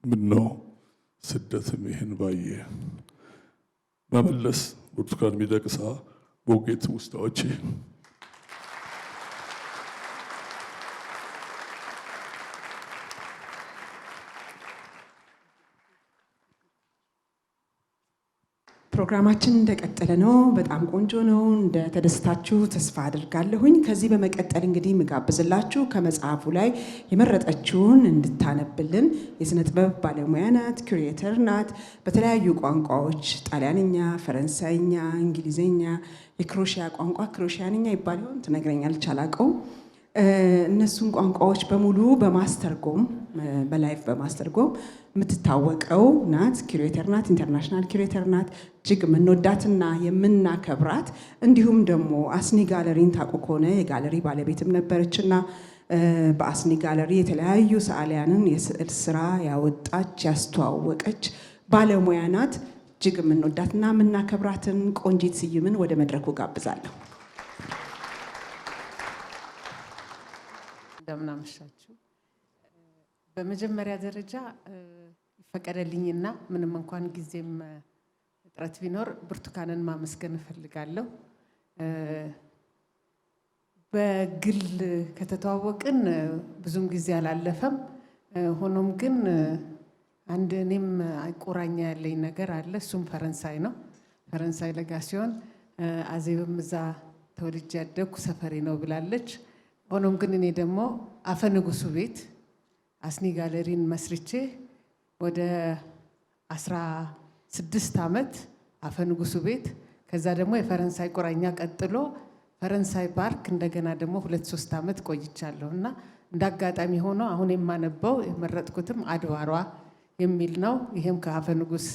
ምነው ስደትም ይህን ባየ። መመለስ ብርቱካን ሚደቅሳ በውቄት ውስጣዎች ፕሮግራማችን እንደቀጠለ ነው። በጣም ቆንጆ ነው። እንደተደስታችሁ ተስፋ አድርጋለሁኝ። ከዚህ በመቀጠል እንግዲህ ምጋብዝላችሁ ከመጽሐፉ ላይ የመረጠችውን እንድታነብልን የሥነ ጥበብ ባለሙያ ናት፣ ኩሬተር ናት። በተለያዩ ቋንቋዎች ጣሊያንኛ፣ ፈረንሳይኛ፣ እንግሊዝኛ፣ የክሮሺያ ቋንቋ ክሮሺያንኛ ይባል ይሆን ትነግረኛለች፣ አላውቀውም። እነሱን ቋንቋዎች በሙሉ በማስተርጎም በላይፍ በማስተርጎም የምትታወቀው ናት። ኩሬተር ናት፣ ኢንተርናሽናል ኩሬተር ናት። እጅግ የምንወዳትና የምናከብራት እንዲሁም ደግሞ አስኒ ጋለሪን ታውቁ ከሆነ የጋለሪ ባለቤትም ነበረችና በአስኒ ጋለሪ የተለያዩ ሰዓሊያንን የስዕል ስራ ያወጣች ያስተዋወቀች ባለሙያ ናት። እጅግ የምንወዳትና የምናከብራትን ቆንጂት ስዩምን ወደ መድረኩ ጋብዛለሁ። እንደምን አመሻችሁ። በመጀመሪያ ደረጃ ይፈቀደልኝና ምንም እንኳን ጊዜም እጥረት ቢኖር ብርቱካንን ማመስገን እፈልጋለሁ። በግል ከተተዋወቅን ብዙም ጊዜ አላለፈም። ሆኖም ግን አንድ እኔም ቁራኛ ያለኝ ነገር አለ። እሱም ፈረንሳይ ነው። ፈረንሳይ ለጋ ሲሆን አዜብም እዛ ተወልጄ ያደግኩ ሰፈሬ ነው ብላለች። ሆኖም ግን እኔ ደግሞ አፈ ንጉሱ ቤት አስኒ ጋለሪን መስርቼ ወደ 16 ዓመት አፈ ንጉሱ ቤት፣ ከዛ ደግሞ የፈረንሳይ ቁራኛ ቀጥሎ ፈረንሳይ ፓርክ እንደገና ደግሞ 2-3 ዓመት ቆይቻለሁ እና እንደ አጋጣሚ ሆኖ አሁን የማነበው የመረጥኩትም አድባሯ የሚል ነው። ይሄም ከአፈ ንጉስ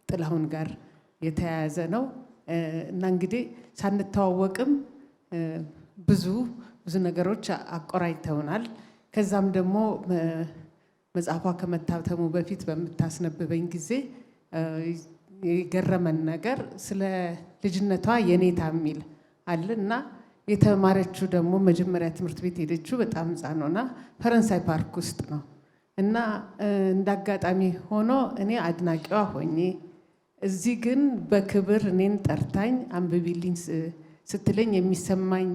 ጥላሁን ጋር የተያያዘ ነው እና እንግዲህ ሳንተዋወቅም ብዙ ነገሮች አቆራኝተውናል። ከዛም ደግሞ መጽሐፏ ከመታተሙ በፊት በምታስነብበኝ ጊዜ የገረመን ነገር ስለ ልጅነቷ የኔታ የሚል አለ እና የተማረችው ደግሞ መጀመሪያ ትምህርት ቤት ሄደችው በጣም ሕፃን ሆና ፈረንሳይ ፓርክ ውስጥ ነው እና እንዳጋጣሚ ሆኖ እኔ አድናቂዋ ሆኜ እዚህ ግን በክብር እኔን ጠርታኝ አንብቢልኝ ስትለኝ የሚሰማኝ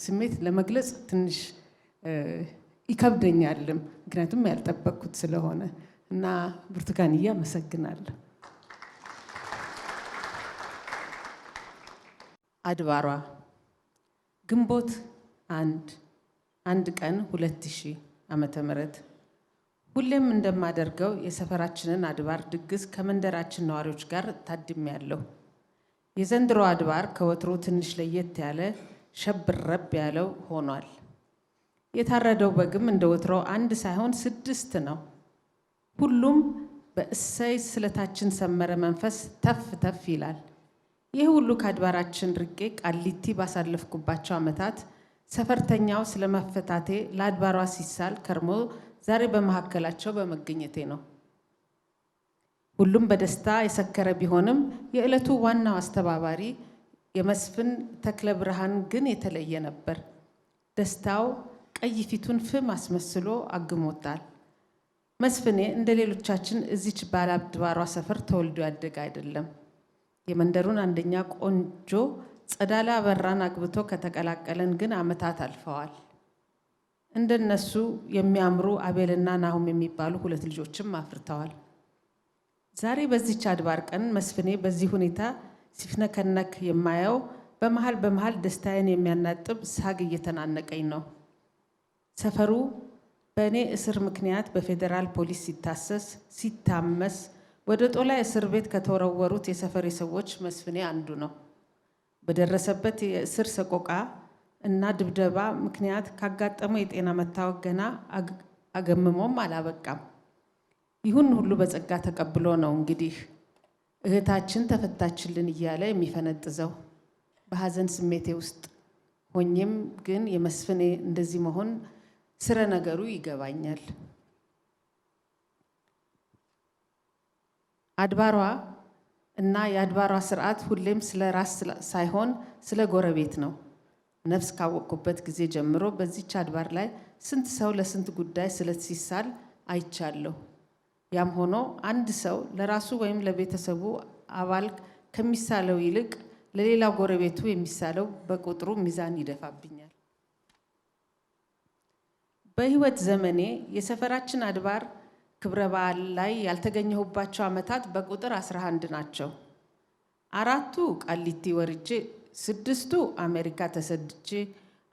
ስሜት ለመግለጽ ትንሽ ይከብደኛልም፣ ምክንያቱም ያልጠበቅኩት ስለሆነ እና ብርቱካንዬ አመሰግናለሁ። አድባሯ ግንቦት 1 ቀን 2000 ዓመተ ምህረት ሁሌም እንደማደርገው የሰፈራችንን አድባር ድግስ ከመንደራችን ነዋሪዎች ጋር ታድሜያለሁ። የዘንድሮ አድባር ከወትሮ ትንሽ ለየት ያለ ሸብረብ ያለው ሆኗል። የታረደው በግም እንደ ወትሮ 1 ሳይሆን 6 ነው። ሁሉም በእሰይ ስለታችን ሰመረ መንፈስ ተፍ ተፍ ይላል። ይህ ሁሉ ከአድባራችን ርቄ ቃሊቲ ባሳለፍኩባቸው ዓመታት ሰፈርተኛው ስለመፈታቴ ለአድባሯ ሲሳል ከርሞ ዛሬ በመካከላቸው በመገኘቴ ነው። ሁሉም በደስታ የሰከረ ቢሆንም የዕለቱ ዋናው አስተባባሪ የመስፍን ተክለ ብርሃን ግን የተለየ ነበር። ደስታው ቀይ ፊቱን ፍም አስመስሎ አግሞታል። መስፍኔ እንደ ሌሎቻችን እዚች ባለአድባሯ ሰፈር ተወልዶ ያደገ አይደለም። የመንደሩን አንደኛ ቆንጆ ጸዳላ አበራን አግብቶ ከተቀላቀለን ግን ዓመታት አልፈዋል። እንደነሱ የሚያምሩ አቤልና ናሁም የሚባሉ 2 ልጆችም አፍርተዋል። ዛሬ በዚች አድባር ቀን መስፍኔ በዚህ ሁኔታ ሲፍነከነክ የማየው በመሃል ደስታዬን የሚያናጥብ ሳግ እየተናነቀኝ ነው። ሰፈሩ በእኔ እስር ምክንያት በፌዴራል ፖሊስ ሲታመስ ወደ ጦላይ እስር ቤት ከተወረወሩት የሰፈሬ ሰዎች መስፍኔ አንዱ ነው። በደረሰበት የእስር ሰቆቃ እና ድብደባ ምክንያት ካጋጠመው የጤና መታወክ ገና አገምሞም አላበቃም። ይሁን ሁሉ በጸጋ ተቀብሎ ነው እንግዲህ እህታችን ተፈታችልን እያለ የሚፈነጥዘው። በሐዘን ስሜቴ ውስጥ ሆኜም ግን የመስፍኔ እንደዚህ መሆን ስረ ነገሩ ይገባኛል። አድባሯ እና የአድባሯ ስርዓት ሁሌም ስለ ራስ ሳይሆን ስለ ጎረቤት ነው። ነፍስ ካወቅኩበት ጊዜ ጀምሮ በዚች አድባር ላይ ስንት ሰው ለስንት ጉዳይ ስለት ሲሳል አይቻለሁ። ያም ሆኖ አንድ ሰው ለራሱ ወይም ለቤተሰቡ አባል ከሚሳለው ይልቅ ለሌላው ጎረቤቱ የሚሳለው በቁጥሩ ሚዛን ይደፋብኛል። በህይወት ዘመኔ የሰፈራችን አድባር ክብረ በዓል ላይ ያልተገኘሁባቸው ዓመታት በቁጥር 11 ናቸው። 4ቱ ቃሊቲ ወርጄ፣ 6ቱ አሜሪካ ተሰድቼ፣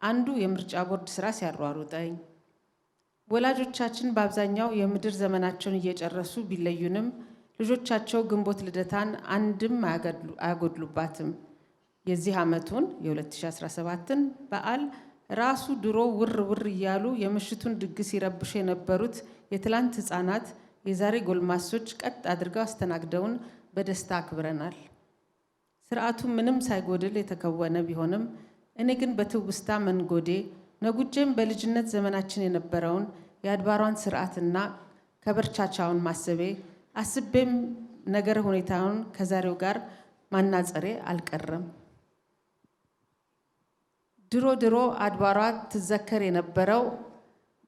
አንዱ የምርጫ ቦርድ ስራ ሲያሯሩጠኝ። ወላጆቻችን በአብዛኛው የምድር ዘመናቸውን እየጨረሱ ቢለዩንም ልጆቻቸው ግንቦት ልደታን አንድም አያጎድሉባትም። የዚህ ዓመቱን የ2017ን በዓል ራሱ ድሮ ውር ውር እያሉ የምሽቱን ድግስ ይረብሹ የነበሩት የትላንት ህፃናት የዛሬ ጎልማሶች ቀጥ አድርገው አስተናግደውን በደስታ አክብረናል። ስርዓቱ ምንም ሳይጎድል የተከወነ ቢሆንም እኔ ግን በትውስታ መንጎዴ ነጉጄም በልጅነት ዘመናችን የነበረውን የአድባሯን ስርዓትና ከበርቻቻውን ማሰቤ አስቤም ነገረ ሁኔታውን ከዛሬው ጋር ማናጸሬ አልቀረም። ድሮ አድባሯ ትዘከር የነበረው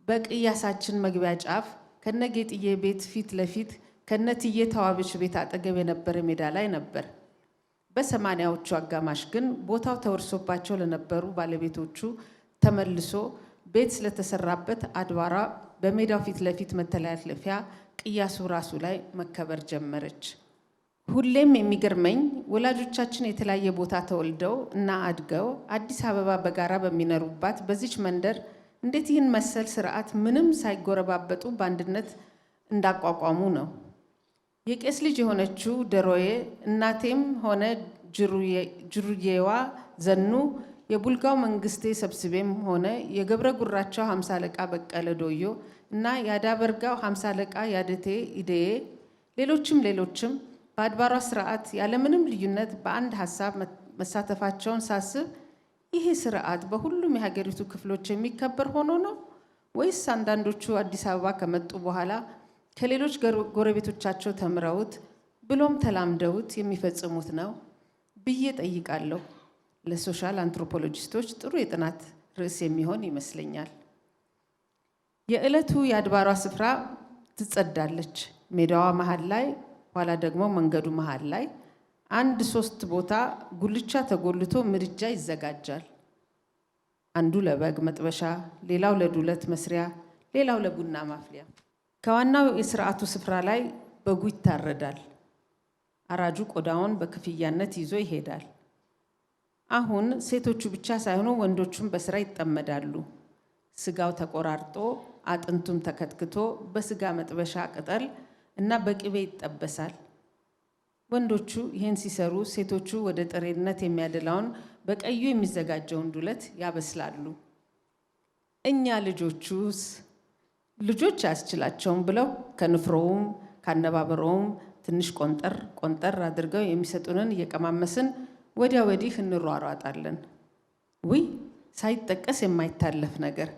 በቅያሳችን መግቢያ ጫፍ ከነጌጥዬ ቤት ፊት ለፊት ከነትዬ ተዋበች ቤት አጠገብ የነበረ ሜዳ ላይ ነበር። በ80ዎቹ አጋማሽ ግን ቦታው ተወርሶባቸው ለነበሩ ባለቤቶቹ ተመልሶ ቤት ስለተሰራበት አድባሯ በሜዳው ፊት ለፊት መተላለፊያ ቅያሱ ራሱ ላይ መከበር ጀመረች። ሁሌም የሚገርመኝ ወላጆቻችን የተለያየ ቦታ ተወልደው እና አድገው አዲስ አበባ በጋራ በሚኖሩባት በዚች መንደር እንዴት ይህን መሰል ስርዓት ምንም ሳይጎረባበጡ በአንድነት እንዳቋቋሙ ነው። የቄስ ልጅ የሆነችው ደሮዬ እናቴም ሆነ ጅሩዬዋ ዘኑ፣ የቡልጋው መንግስቴ ሰብስቤም ሆነ የገብረ ጉራቸው 50 አለቃ በቀለ ዶዮ እና የአዳበርጋው 50 አለቃ ያደቴ ኢዴዬ ሌሎችም በአድባሯ ስርዓት ያለምንም ልዩነት በአንድ ሀሳብ መሳተፋቸውን ሳስብ ይሄ ስርዓት በሁሉም የሀገሪቱ ክፍሎች የሚከበር ሆኖ ነው ወይስ አንዳንዶቹ አዲስ አበባ ከመጡ በኋላ ከሌሎች ጎረቤቶቻቸው ተምረውት ብሎም ተላምደውት የሚፈጽሙት ነው ብዬ ጠይቃለሁ። ለሶሻል አንትሮፖሎጂስቶች ጥሩ የጥናት ርዕስ የሚሆን ይመስለኛል። የዕለቱ የአድባሯ ስፍራ ትጸዳለች። ሜዳዋ መሃል ላይ፣ ኋላ ደግሞ መንገዱ መሃል ላይ 1-3 ቦታ ጉልቻ ተጎልቶ ምድጃ ይዘጋጃል። አንዱ ለበግ መጥበሻ፣ ሌላው ለዱለት መስሪያ፣ ሌላው ለቡና ማፍሊያ። ከዋናው የስርዓቱ ስፍራ ላይ በጉ ይታረዳል። አራጁ ቆዳውን በክፍያነት ይዞ ይሄዳል። አሁን ሴቶቹ ብቻ ሳይሆኑ ወንዶቹም በስራ ይጠመዳሉ። ስጋው ተቆራርጦ አጥንቱም ተከትክቶ በስጋ መጥበሻ ቅጠል እና በቅቤ ይጠበሳል። ወንዶቹ ይህን ሲሰሩ፣ ሴቶቹ ወደ ጥሬነት የሚያደላውን በቀዩ የሚዘጋጀውን ዱለት ያበስላሉ። እኛ ልጆቹስ ልጆች አያስችላቸውም ብለው ከንፍሮውም ካነባበረውም ትንሽ ቆንጠር አድርገው የሚሰጡንን እየቀማመስን ወዲያ ወዲህ እንሯሯጣለን። ውይ ሳይጠቀስ የማይታለፍ ነገር፣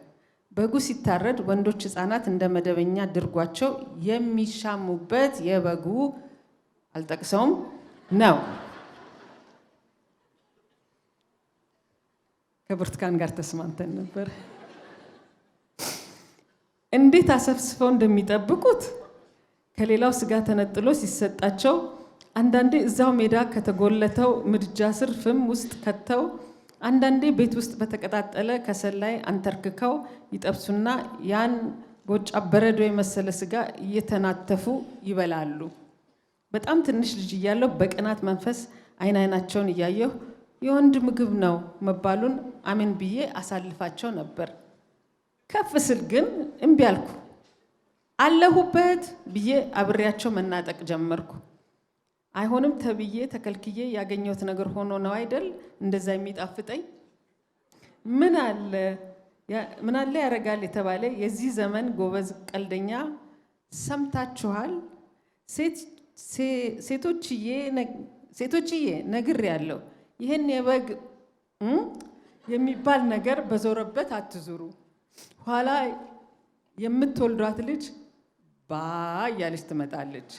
በጉ ሲታረድ ወንዶች ህፃናት እንደ መደበኛ ድርጓቸው የሚሻሙበት የበጉ አልጠቅሰውም ነው። ከብርቱካን ጋር ተስማምተን ነበር። እንዴት አሰፍስፈው እንደሚጠብቁት ከሌላው ስጋ ተነጥሎ ሲሰጣቸው አንዳንዴ እዛው ሜዳ ከተጎለተው ምድጃ ስር ፍም ውስጥ ከተው፣ አንዳንዴ ቤት ውስጥ በተቀጣጠለ ከሰል ላይ አንተርክከው ይጠብሱና ያን ቦጫ በረዶ የመሰለ ስጋ እየተናተፉ ይበላሉ። በጣም ትንሽ ልጅ እያለሁ በቅናት መንፈስ አይናቸውን እያየሁ የወንድ ምግብ ነው መባሉን አሜን ብዬ አሳልፋቸው ነበር። ከፍ ስል ግን እምቢ አልኩ። አለሁበት ብዬ አብሬያቸው መናጠቅ ጀመርኩ። አይሆንም ተብዬ ተከልክዬ ያገኘሁት ነገር ሆኖ ነው አይደል እንደዛ የሚጣፍጠኝ። ምን አለ ያረጋል የተባለ የዚህ ዘመን ጎበዝ ቀልደኛ ሰምታችኋል? ሴቶችዬ ነግሬያለሁ፣ ይህን የበግ የሚባል ነገር በዞረበት አትዙሩ፣ ኋላ የምትወልዷት ልጅ ባ እያለች ትመጣለች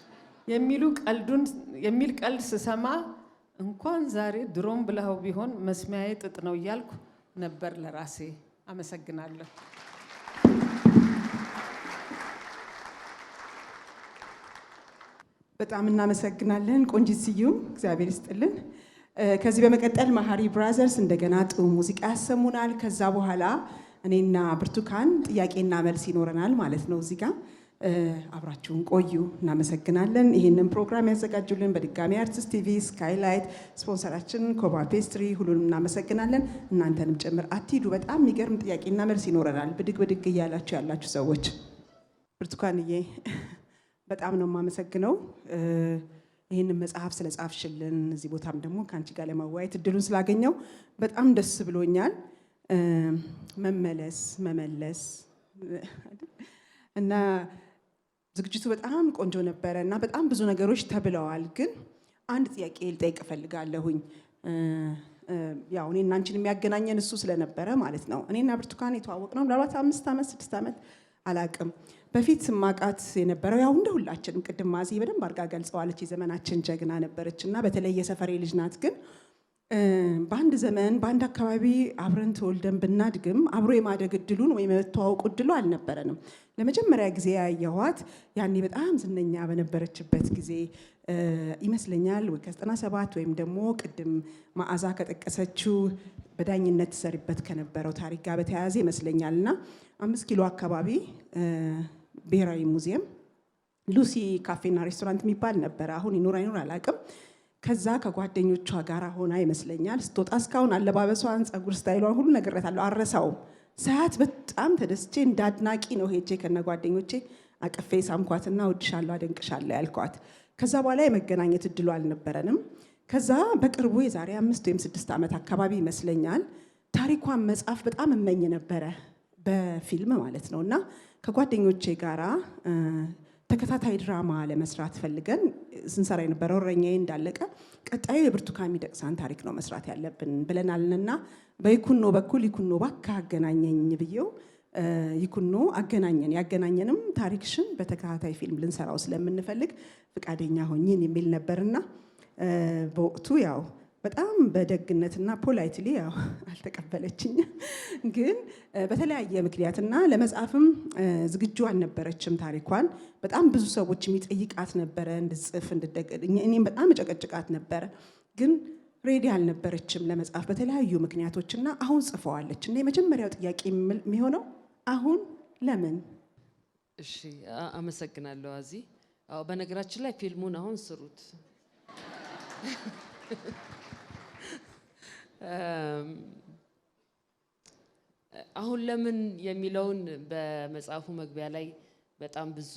የሚል ቀልድ ስሰማ እንኳን ዛሬ ድሮም ብለኸው ቢሆን መስሚያዬ ጥጥ ነው እያልኩ ነበር ለራሴ። አመሰግናለሁ። በጣም እናመሰግናለን ቆንጂት ስዩም፣ እግዚአብሔር ይስጥልን። ከዚህ በመቀጠል መሀሪ ብራዘርስ እንደገና ጥሩ ሙዚቃ ያሰሙናል። ከዛ በኋላ እኔና ብርቱካን ጥያቄና መልስ ይኖረናል ማለት ነው። እዚህ ጋር አብራችሁን ቆዩ። እናመሰግናለን። ይህንን ፕሮግራም ያዘጋጁልን በድጋሚ አርቲስት ቲቪ፣ ስካይላይት፣ ስፖንሰራችን ኮባ ፔስትሪ፣ ሁሉንም እናመሰግናለን። እናንተንም ጭምር አትሂዱ። በጣም የሚገርም ጥያቄና መልስ ይኖረናል። ብድግ ብድግ እያላችሁ ያላችሁ ሰዎች ብርቱካንዬ በጣም ነው የማመሰግነው ይህንን መጽሐፍ ስለጻፍሽልን፣ እዚህ ቦታም ደግሞ ከአንቺ ጋር ለማወያየት እድሉን ስላገኘው በጣም ደስ ብሎኛል። መመለስ እና ዝግጅቱ በጣም ቆንጆ ነበረ እና በጣም ብዙ ነገሮች ተብለዋል። ግን አንድ ጥያቄ ልጠይቅ እፈልጋለሁኝ። ያው እኔና አንቺን የሚያገናኘን እሱ ስለነበረ ማለት ነው። እኔና ብርቱካን የተዋወቅነው ምናልባት 5 ዓመት 6 ዓመት አላቅም በፊት ማቃት የነበረው ያው እንደ ሁላችንም ቅድም ማዚ በደንብ አድርጋ ገልጸዋለች። የዘመናችን ጀግና ነበረች እና በተለይ የሰፈሬ ልጅ ናት። ግን በአንድ ዘመን በአንድ አካባቢ አብረን ተወልደን ብናድግም አብሮ የማደግ እድሉን ወይም የመተዋወቁ እድሉ አልነበረንም። ለመጀመሪያ ጊዜ ያየኋት ያኔ በጣም ዝነኛ በነበረችበት ጊዜ ይመስለኛል ወይ ከ97 ወይም ደግሞ ቅድም መዓዛ ከጠቀሰችው በዳኝነት ትሰሪበት ከነበረው ታሪክ ጋር በተያያዘ ይመስለኛል እና 5 ኪሎ አካባቢ ብሔራዊ ሙዚየም ሉሲ ካፌና ሬስቶራንት የሚባል ነበረ። አሁን ይኖር አይኖር አላውቅም። ከዛ ከጓደኞቿ ጋር ሆና ይመስለኛል ስትወጣ እስካሁን አለባበሷን፣ ፀጉር ስታይሏን ሁሉ ነግሬያታለሁ፣ አልረሳውም። ሳያት በጣም ተደስቼ እንዳድናቂ ነው ሄጄ ከነጓደኞቼ አቅፌ ሳምኳትና እወድሻለሁ፣ አደንቅሻለሁ ያልኳት። ከዛ በኋላ የመገናኘት እድሉ አልነበረንም። ከዛ በቅርቡ የዛሬ 5 ወይም 6 ዓመት አካባቢ ይመስለኛል ታሪኳን መጻፍ በጣም እመኝ ነበረ፣ በፊልም ማለት ነው። እና ከጓደኞቼ ጋራ ተከታታይ ድራማ ለመስራት ፈልገን ስንሰራ የነበረው እረኛዬ እንዳለቀ ቀጣዩ የብርቱካን ሚደቅሳን ታሪክ ነው መስራት ያለብን ብለናልና በይኩኖ በኩል ይኩኖ እባክህ አገናኘኝ ብዬው ይኩኖ አገናኘን። ያገናኘንም ታሪክሽን በተከታታይ ፊልም ልንሰራው ስለምንፈልግ ፍቃደኛ ሆኝን የሚል ነበርና በወቅቱ ያው በጣም በደግነትና ፖላይትሊ ያው አልተቀበለችኝ። ግን በተለያየ ምክንያትና ለመጻፍም ዝግጁ አልነበረችም። ታሪኳን በጣም ብዙ ሰዎች የሚጠይቃት ነበረ እንድጽፍ እኔም በጣም እጨቀጭቃት ነበረ። ግን ሬዲ አልነበረችም ለመጻፍ በተለያዩ ምክንያቶችና አሁን ጽፈዋለች። እና የመጀመሪያው ጥያቄ የሚሆነው አሁን ለምን? እሺ አመሰግናለሁ አዚ። አዎ በነገራችን ላይ ፊልሙን አሁን ስሩት። አሁን ለምን የሚለውን በመጽሐፉ መግቢያ ላይ በጣም ብዙ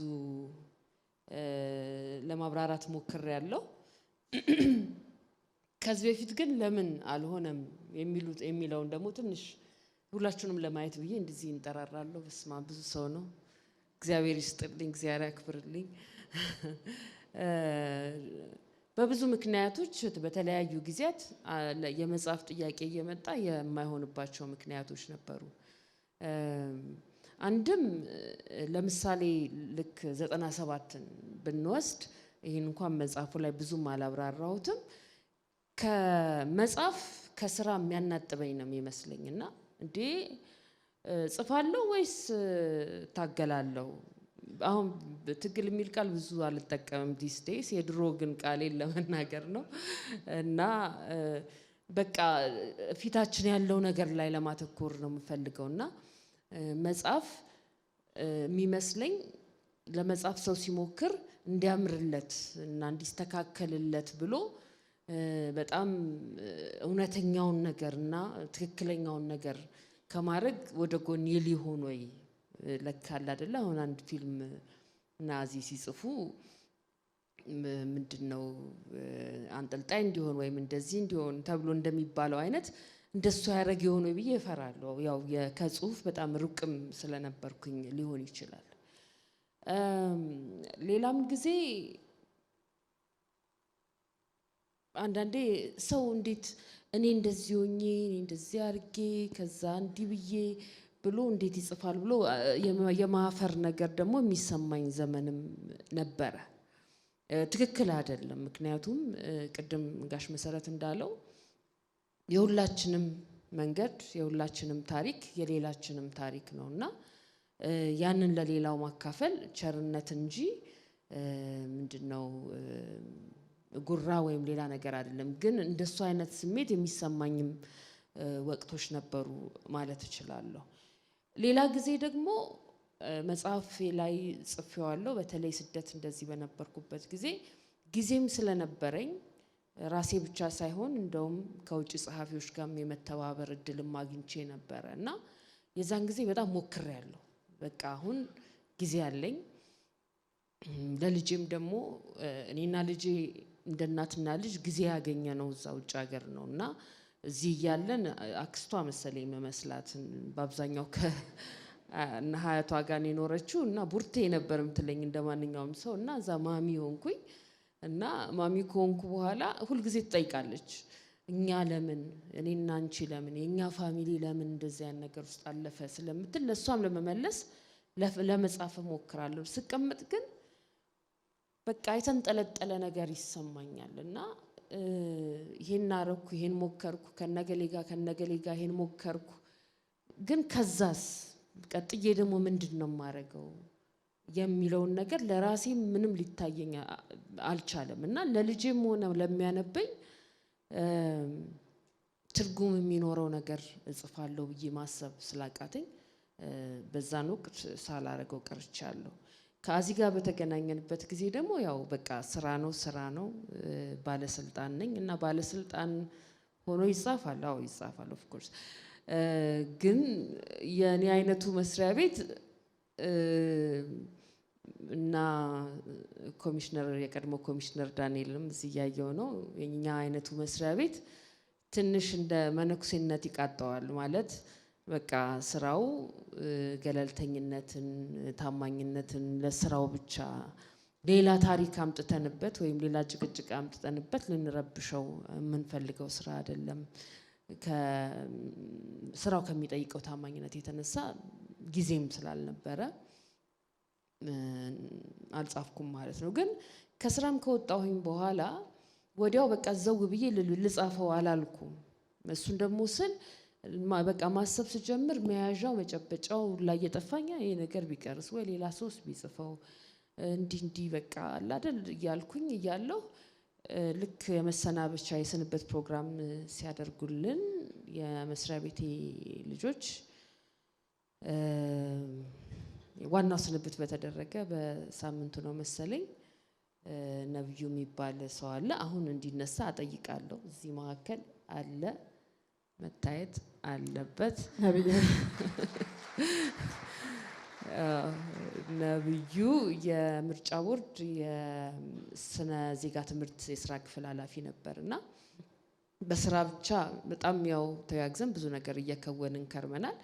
ለማብራራት ሞክሬያለሁ። ከዚህ በፊት ግን ለምን አልሆነም የሚለውን ደግሞ ትንሽ ሁላችሁንም ለማየት ብዬ እንደዚህ እንጠራራለሁ። በስመ አብ ብዙ ሰው ነው። እግዚአብሔር ይስጥልኝ፣ እግዚአብሔር ያክብርልኝ። በብዙ ምክንያቶች በተለያዩ ጊዜያት የመጽሐፍ ጥያቄ እየመጣ የማይሆንባቸው ምክንያቶች ነበሩ። አንድም ለምሳሌ ልክ 97ን ብንወስድ ይህን እንኳን መጽሐፉ ላይ ብዙም አላብራራሁትም። ከመጽሐፍ ከስራ የሚያናጥበኝ ነው የሚመስለኝ እና እንዴ ጽፋለሁ ወይስ ታገላለሁ? አሁን ትግል የሚል ቃል ብዙ አልጠቀምም ዲስ ዴይስ፣ የድሮ ግን ቃሌን ለመናገር ነው። እና በቃ ፊታችን ያለው ነገር ላይ ለማተኮር ነው የምፈልገው። እና መጽሐፍ የሚመስለኝ ለመጽሐፍ ሰው ሲሞክር እንዲያምርለት እና እንዲስተካከልለት ብሎ በጣም እውነተኛውን ነገርና ትክክለኛውን ነገር ከማድረግ ወደ ጎን ሊሆን ወይ ለካል አይደለ? አሁን አንድ ፊልም ናዚ ሲጽፉ ምንድነው አንጠልጣይ እንዲሆን ወይም እንደዚህ እንዲሆን ተብሎ እንደሚባለው አይነት እንደሱ ያደረግ የሆነ ብዬ እፈራለሁ። ያው ከጽሁፍ በጣም ሩቅም ስለነበርኩኝ ሊሆን ይችላል። ሌላም ጊዜ አንዳንዴ ሰው እንዴት እኔ እንደዚህ ሆኜ እኔ እንደዚህ አድርጌ ከዛ እንዲህ ብዬ ብሎ እንዴት ይጽፋል ብሎ የማፈር ነገር ደግሞ የሚሰማኝ ዘመንም ነበረ። ትክክል አይደለም። ምክንያቱም ቅድም ጋሽ መሰረት እንዳለው የሁላችንም መንገድ የሁላችንም ታሪክ የሌላችንም ታሪክ ነውና ያንን ለሌላው ማካፈል ቸርነት እንጂ ምንድነው ጉራ ወይም ሌላ ነገር አይደለም። ግን እንደሱ አይነት ስሜት የሚሰማኝም ወቅቶች ነበሩ ማለት እችላለሁ። ሌላ ጊዜ ደግሞ መጽሐፌ ላይ ጽፌዋለሁ። በተለይ ስደት እንደዚህ በነበርኩበት ጊዜም ስለነበረኝ ራሴ ብቻ ሳይሆን እንደውም ከውጭ ጸሐፊዎች ጋርም የመተባበር እድልም አግኝቼ ነበረ እና የዛን ጊዜ በጣም ሞክሬያለሁ። በቃ አሁን ጊዜ አለኝ። ለልጄም ደግሞ እኔና ልጄ እንደ እናትና ልጅ ጊዜ ያገኘ ነው እዛ ውጭ ሀገር ነው እና እዚህ እያለን አክስቷ መሰለኝ መመስላት በአብዛኛው ከእነ ሀያቷ ጋር የኖረችው እና ቡርቴ ነበር የምትለኝ እንደማንኛውም ሰው እና እዛ ማሚ ሆንኩኝ እና ማሚ ከሆንኩ በኋላ ሁልጊዜ ትጠይቃለች እኛ ለምን እኔና አንቺ ለምን የኛ ፋሚሊ ለምን እንደዚህ አይነት ነገር ውስጥ አለፈ ስለምትል ለሷም ለመመለስ ለመጻፍ ሞክራለሁ። ስቀመጥ ግን በቃ የተንጠለጠለ ነገር ይሰማኛል እና ይሄን አረኩ ይሄን ሞከርኩ ከነገሌ ጋር ይሄን ሞከርኩ ግን ከዛስ ቀጥዬ ደግሞ ምንድነው ማረገው የሚለውን ነገር ለራሴ ምንም ሊታየኝ አልቻለም እና ለልጄም ሆነ ለሚያነበኝ ትርጉም የሚኖረው ነገር እጽፋለሁ ብዬ ማሰብ ስላቃተኝ በዛን ወቅት ሳላረገው ቀርቻለሁ። ከአዚ ጋር በተገናኘንበት ጊዜ ደግሞ ያው በቃ ስራ ነው ባለስልጣን ነኝ እና ባለስልጣን ሆኖ ይጻፋል። አዎ ይጻፋል ኦፍ ኮርስ። ግን የኔ አይነቱ መስሪያ ቤት እና ኮሚሽነር የቀድሞ ኮሚሽነር ዳንኤልም እዚህ ያየው ነው የኛ አይነቱ መስሪያ ቤት ትንሽ እንደ መነኩሴነት ይቃጣዋል ማለት በቃ ስራው ገለልተኝነትን ታማኝነትን ለስራው ብቻ ሌላ ታሪክ አምጥተንበት ወይም ሌላ ጭቅጭቅ አምጥተንበት ልንረብሸው የምንፈልገው ስራ አይደለም። ከስራው ከሚጠይቀው ታማኝነት የተነሳ ጊዜም ስላልነበረ አልጻፍኩም ማለት ነው። ግን ከስራም ከወጣሁኝ በኋላ ወዲያው በቃ ዘው ብዬ ልጻፈው አላልኩም። እሱን ደግሞ ስል በቃ ማሰብ ስጀምር መያዣው መጨበጫው ላይ የጠፋኛ ይሄ ነገር ቢቀርስ ወይ ሌላ ሰውስ ቢጽፈው እንዲህ በቃ አይደል እያልኩኝ እያለሁ ልክ የመሰናበቻ የስንበት ፕሮግራም ሲያደርጉልን የመስሪያ ቤቴ ልጆች ዋናው ስንብት በተደረገ በሳምንቱ ነው መሰለኝ ነብዩ የሚባል ሰው አለ አሁን እንዲነሳ አጠይቃለሁ። እዚህ መካከል አለ መታየት አለበት ነብዩ የምርጫ ቦርድ የስነ ዜጋ ትምህርት የስራ ክፍል ኃላፊ ነበርና በስራ ብቻ በጣም ያው ተያግዘን ብዙ ነገር እየከወንን ከርመናል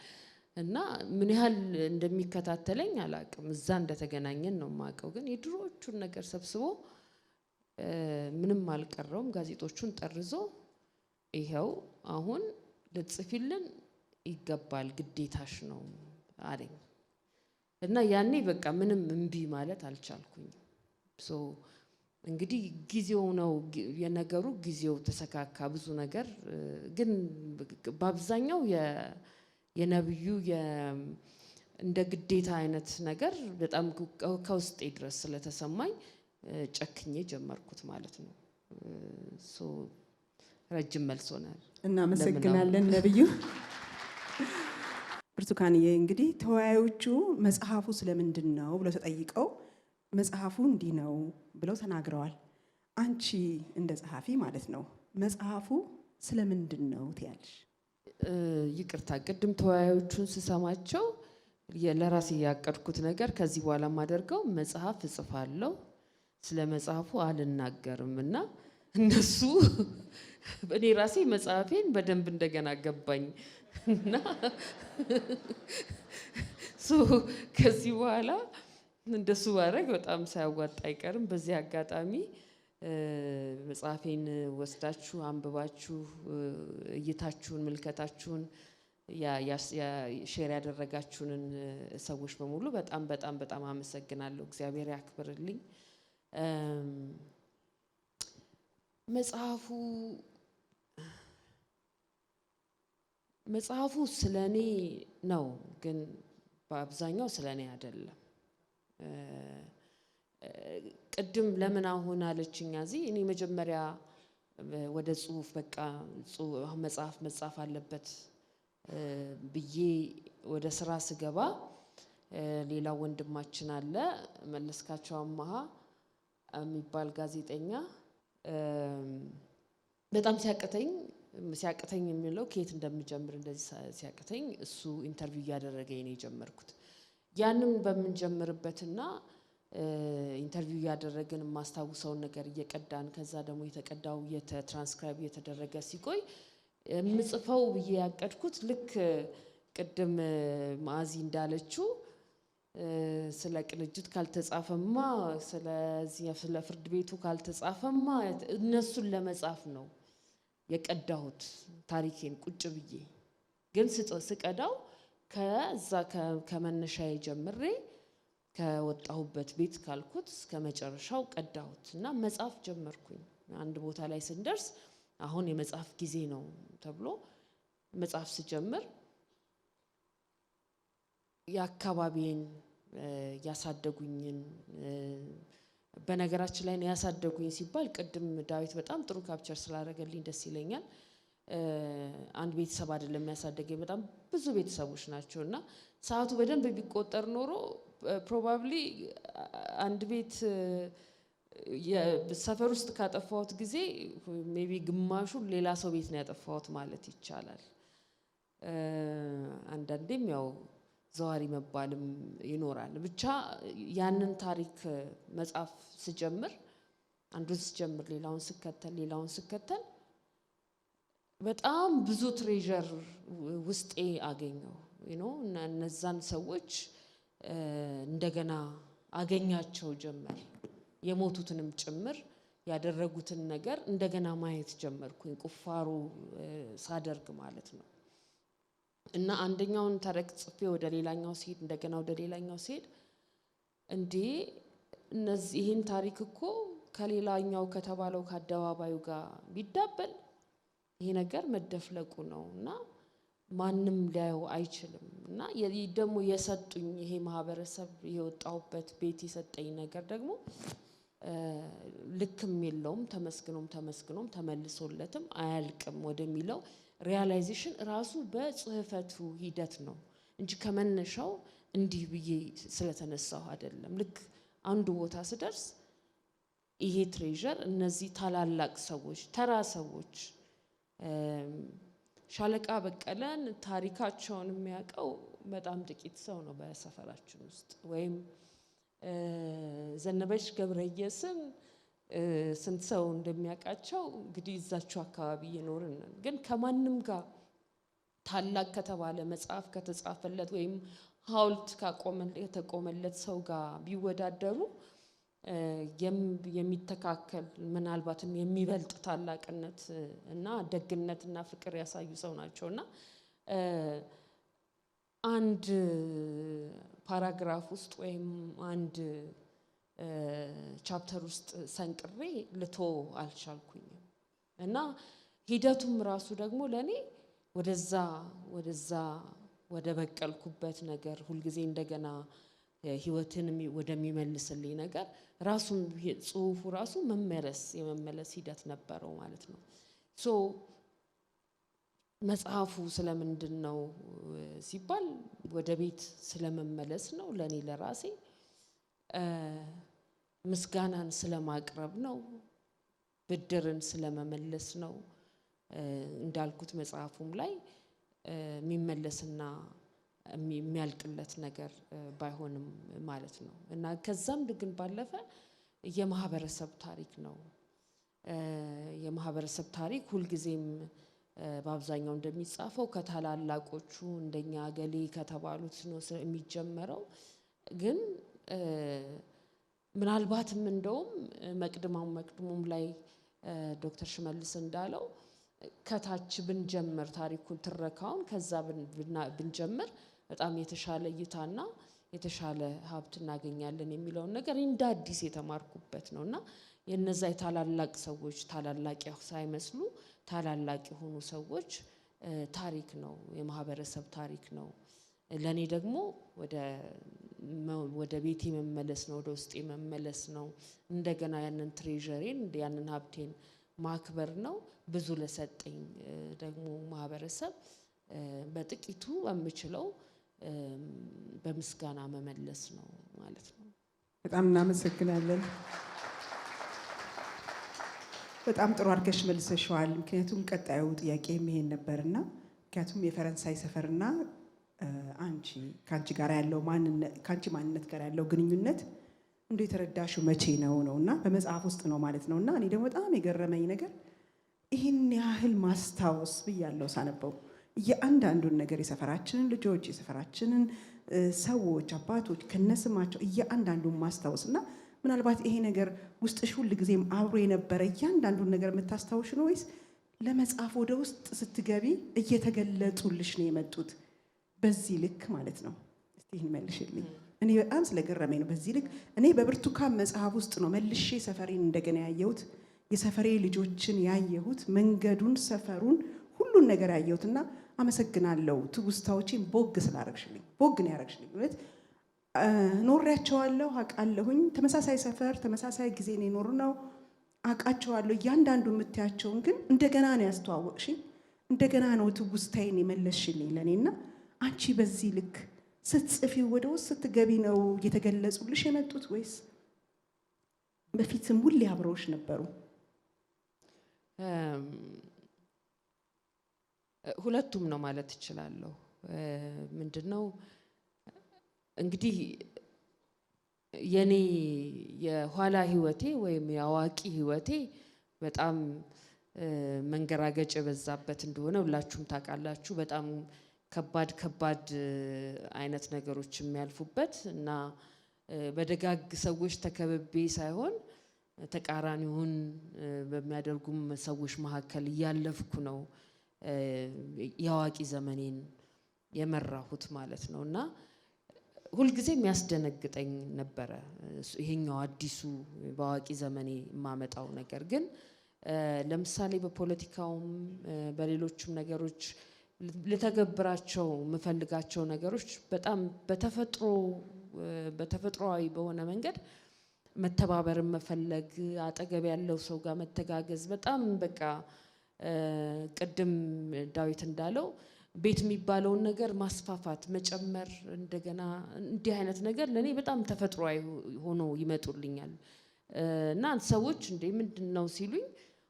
እና ምን ያህል እንደሚከታተለኝ አላቅም። እዛ እንደተገናኘን ነው የማውቀው። ግን የድሮዎቹን ነገር ሰብስቦ ምንም አልቀረውም ጋዜጦቹን ጠርዞ ይሄው አሁን ልጽፊልን ይገባል ግዴታሽ ነው አለኝ እና ያኔ በቃ ምንም እምቢ ማለት አልቻልኩኝ። እንግዲህ ጊዜው ነው የነገሩ ጊዜው ተሰካካ ብዙ ነገር ግን በአብዛኛው የነብዩ እንደ ግዴታ አይነት ነገር በጣም ከውስጤ ድረስ ስለተሰማኝ ጨክኜ ጀመርኩት ማለት ነው። ረጅም መልስ ሆናል። እናመሰግናለን ነብዩ። ብርቱካንዬ እንግዲህ ተወያዮቹ መጽሐፉ ስለምንድን ነው ብለው ተጠይቀው መጽሐፉ እንዲህ ነው ብለው ተናግረዋል። አንቺ እንደ ጸሐፊ ማለት ነው መጽሐፉ ስለምንድን ነው ትያለሽ? ይቅርታ ቅድም ተወያዮቹን ስሰማቸው ለራሴ ያቀድኩት ነገር ከዚህ በኋላ ማደርገው መጽሐፍ እጽፋለሁ ስለ መጽሐፉ አልናገርም እና እነሱ እኔ ራሴ መጽሐፌን በደንብ እንደገና ገባኝ እና ከዚህ በኋላ እንደሱ ባደርግ በጣም ሳያዋጣ አይቀርም። በዚህ አጋጣሚ መጽሐፌን ወስዳችሁ አንብባችሁ እይታችሁን ምልከታችሁን ሼር ያደረጋችሁንን ሰዎች በሙሉ በጣም በጣም በጣም አመሰግናለሁ። እግዚአብሔር ያክብርልኝ። መጽሐፉ ስለኔ ነው፣ ግን በአብዛኛው ስለኔ አይደለም። ቅድም ለምን አሁን አለችኝ እዚህ እኔ መጀመሪያ ወደ ጽሁፍ በቃ መጽሐፍ አለበት ብዬ ወደ ስራ ስገባ ሌላ ወንድማችን አለ መለስካቸው አማሃ የሚባል ጋዜጠኛ በጣም ሲያቅተኝ የሚለው ከየት እንደምጀምር እንደዚህ ሲያቅተኝ እሱ ኢንተርቪው እያደረገኝ ነው የጀመርኩት። ያንን በምንጀምርበትና ኢንተርቪው እያደረግን የማስታውሰውን ነገር እየቀዳን ከዛ ደግሞ የተቀዳው ትራንስክራይብ እየተደረገ ሲቆይ የምጽፈው ብዬ ያቀድኩት ልክ ቅድም ማዚ እንዳለችው ስለ ቅንጅት ካልተጻፈማ ስለ ፍርድ ቤቱ ካልተጻፈማ እነሱን ለመጻፍ ነው የቀዳሁት ታሪኬን ቁጭ ብዬ። ግን ስቀዳው ከዛ ከመነሻዬ ጀምሬ ከወጣሁበት ቤት ካልኩት እስከ መጨረሻው ቀዳሁት እና መጻፍ ጀመርኩኝ። አንድ ቦታ ላይ ስንደርስ አሁን የመጽሐፍ ጊዜ ነው ተብሎ መጽሐፍ ስጀምር የአካባቢን ያሳደጉኝን በነገራችን ላይ ያሳደጉኝ ሲባል ቅድም ዳዊት በጣም ጥሩ ካፕቸር ስላደረገልኝ ደስ ይለኛል። አንድ ቤተሰብ አይደለም ያሳደገኝ፣ በጣም ብዙ ቤተሰቦች ናቸው እና ሰዓቱ በደንብ ቢቆጠር ኖሮ ፕሮባብሊ አንድ ቤት ሰፈር ውስጥ ካጠፋሁት ጊዜ ሜቢ ግማሹ ሌላ ሰው ቤት ነው ያጠፋሁት ማለት ይቻላል። አንዳንዴም ያው ዘዋሪ መባልም ይኖራል። ብቻ ያንን ታሪክ መጽሐፍ ስጀምር አንዱን ስጀምር ሌላውን ስከተል በጣም ብዙ ትሬዠር ውስጤ አገኘው እና እነዛን ሰዎች እንደገና አገኛቸው ጀመር። የሞቱትንም ጭምር ያደረጉትን ነገር እንደገና ማየት ጀመርኩኝ፣ ቁፋሮ ሳደርግ ማለት ነው። እና አንደኛውን ታሪክ ጽፌ ወደ ሌላኛው ሲሄድ እንደገና ወደ ሌላኛው ሲሄድ ይህን ታሪክ እኮ ከሌላኛው ከተባለው ከአደባባዩ ጋር ቢዳበል ይሄ ነገር መደፍለቁ ነው እና ማንም ሊያየው አይችልም። እና ደግሞ የሰጡኝ ይሄ ማህበረሰብ የወጣሁበት ቤት የሰጠኝ ነገር ደግሞ ልክም የለውም፣ ተመስግኖም ተመልሶለትም አያልቅም ወደሚለው ሪያላይዜሽን ራሱ በጽህፈቱ ሂደት ነው እንጂ ከመነሻው እንዲህ ብዬ ስለተነሳሁ አይደለም። ልክ አንዱ ቦታ ስደርስ ይሄ ትሬዠር እነዚህ ታላላቅ ሰዎች ተራ ሰዎች ሻለቃ በቀለን ታሪካቸውን የሚያውቀው በጣም ጥቂት ሰው ነው በሰፈራችን ውስጥ። ወይም ዘነበች ገብረየስን ስንት ሰው እንደሚያውቃቸው እንግዲህ እዛቸው አካባቢ እየኖርን ነን። ግን ከማንም ጋር ታላቅ ከተባለ መጽሐፍ ከተጻፈለት ወይም ሐውልት ከተቆመለት ሰው ጋር ቢወዳደሩ የሚተካከል ምናልባትም የሚበልጥ ታላቅነት እና ደግነትና ፍቅር ያሳዩ ሰው ናቸውና አንድ ፓራግራፍ ውስጥ ወይም አንድ ቻፕተር ውስጥ ሰንቅሬ ልቶ አልቻልኩኝም። እና ሂደቱም ራሱ ደግሞ ለኔ ወደ በቀልኩበት ነገር ሁልጊዜ እንደገና ህይወትን ወደሚመልስልኝ ነገር ራሱን ጽሁፉ ራሱ የመመለስ ሂደት ነበረው ማለት ነው። መጽሐፉ ስለምንድን ነው ሲባል ወደ ቤት ስለመመለስ ነው። ለኔ ለራሴ ምስጋናን ስለማቅረብ ነው። ብድርን ስለመመለስ ነው። እንዳልኩት መጽሐፉም ላይ የሚመለስና የሚያልቅለት ነገር ባይሆንም ማለት ነው እና ከዛም ግን ባለፈ የማህበረሰብ ታሪክ ነው። የማህበረሰብ ታሪክ ሁልጊዜም በአብዛኛው እንደሚጻፈው ከታላላቆቹ እንደኛ ገሌ ከተባሉት ነው የሚጀመረው። ግን ምናልባትም እንደውም መቅድሙም ላይ ዶክተር ሽመልስ እንዳለው ከታች ብንጀምር ታሪኩን ትረካውን ከዛ ብንጀምር በጣም የተሻለ እይታና የተሻለ ሀብት እናገኛለን የሚለውን ነገር እንደ አዲስ የተማርኩበት ነውና የነዛ የታላላቅ ሰዎች ታላላቅ ሳይመስሉ ታላላቅ የሆኑ ሰዎች ታሪክ ነው፣ የማህበረሰብ ታሪክ ነው። ለኔ ደግሞ ወደ ቤቴ መመለስ ነው፣ ወደ ውስጤ መመለስ ነው። እንደገና ያንን ትሬዠሬን ያንን ሀብቴን ማክበር ነው። ብዙ ለሰጠኝ ደግሞ ማህበረሰብ በጥቂቱ የምችለው በምስጋና መመለስ ነው ማለት ነው። በጣም እናመሰግናለን። በጣም ጥሩ አድርገሽ መልሰሽዋል። ምክንያቱም ቀጣዩ ጥያቄ ይሄን ነበርና ምክንያቱም የፈረንሳይ ሰፈርና አንቺ ከአንቺ ጋር ያለው ከአንቺ ማንነት ጋር ያለው ግንኙነት እንደ የተረዳሽው መቼ ነውና በመጽሐፍ ውስጥ ነው ማለት ነውና እኔ ደግሞ በጣም የገረመኝ ነገር ይህን ያህል ማስታወስ ብያለሁ ሳነበው እያንዳንዱን ነገር የሰፈራችንን ልጆች የሰፈራችንን ሰዎች አባቶች ከነስማቸው እያንዳንዱን ማስታወስና ምናልባት ይሄ ነገር ውስጥሽ ሁል ጊዜም አብሮ የነበረ እያንዳንዱን ነገር የምታስታውሽ ነው ወይስ ለመጽሐፍ ወደ ውስጥ ስትገቢ እየተገለጡልሽ ነው የመጡት? በዚህ ልክ ማለት ነው። እስቲ ይህን መልሽልኝ። እኔ በጣም ስለገረመኝ ነው። በዚህ ልክ እኔ በብርቱካን መጽሐፍ ውስጥ ነው መልሼ ሰፈሬን እንደገና ያየሁት፣ የሰፈሬ ልጆችን ያየሁት፣ መንገዱን፣ ሰፈሩን፣ ሁሉን ነገር ያየሁትና አመሰግናለሁ። ትውስታዎቼን ቦግ ስላረግሽልኝ። ቦግ ነው ያረግሽልኝ ማለት ኖሬያቸዋለሁ፣ አውቃለሁኝ። ተመሳሳይ ሰፈር ተመሳሳይ ጊዜ ነው የኖርነው፣ አውቃቸዋለሁ። እያንዳንዱ የምታያቸውን ግን እንደገና ነው ያስተዋወቅሽኝ፣ እንደገና ነው ትውስታዬን የመለስሽልኝ ለእኔና አንቺ በዚህ ልክ ስትጽፊው ወደ ውስጥ ስትገቢ ነው እየተገለጹልሽ የመጡት ወይስ በፊትም ሁሌ አብረውሽ ነበሩ? ሁለቱም ነው ማለት እችላለሁ። ምንድነው እንግዲህ የኔ የኋላ ህይወቴ ወይም የአዋቂ ህይወቴ በጣም መንገራገጭ የበዛበት እንደሆነ ሁላችሁም ታውቃላችሁ። በጣም ከባድ አይነት ነገሮች የሚያልፉበት እና በደጋግ ሰዎች ተከብቤ ሳይሆን ተቃራኒውን በሚያደርጉም ሰዎች መካከል እያለፍኩ ነው የአዋቂ ዘመኔን የመራሁት ማለት ነው። እና ሁልጊዜ የሚያስደነግጠኝ ነበረ ይሄኛው አዲሱ በአዋቂ ዘመኔ የማመጣው ነገር። ግን ለምሳሌ በፖለቲካውም በሌሎችም ነገሮች ልተገብራቸው የምፈልጋቸው ነገሮች በጣም በተፈጥሯዊ በሆነ መንገድ መተባበርን መፈለግ፣ አጠገብ ያለው ሰው ጋር መተጋገዝ፣ በጣም በቃ ቅድም ዳዊት እንዳለው ቤት የሚባለውን ነገር ማስፋፋት፣ መጨመር፣ እንደገና እንዲህ አይነት ነገር ለእኔ በጣም ተፈጥሯዊ ሆኖ ይመጡልኛል። እና ሰዎች እንዴ ምንድን ነው ሲሉኝ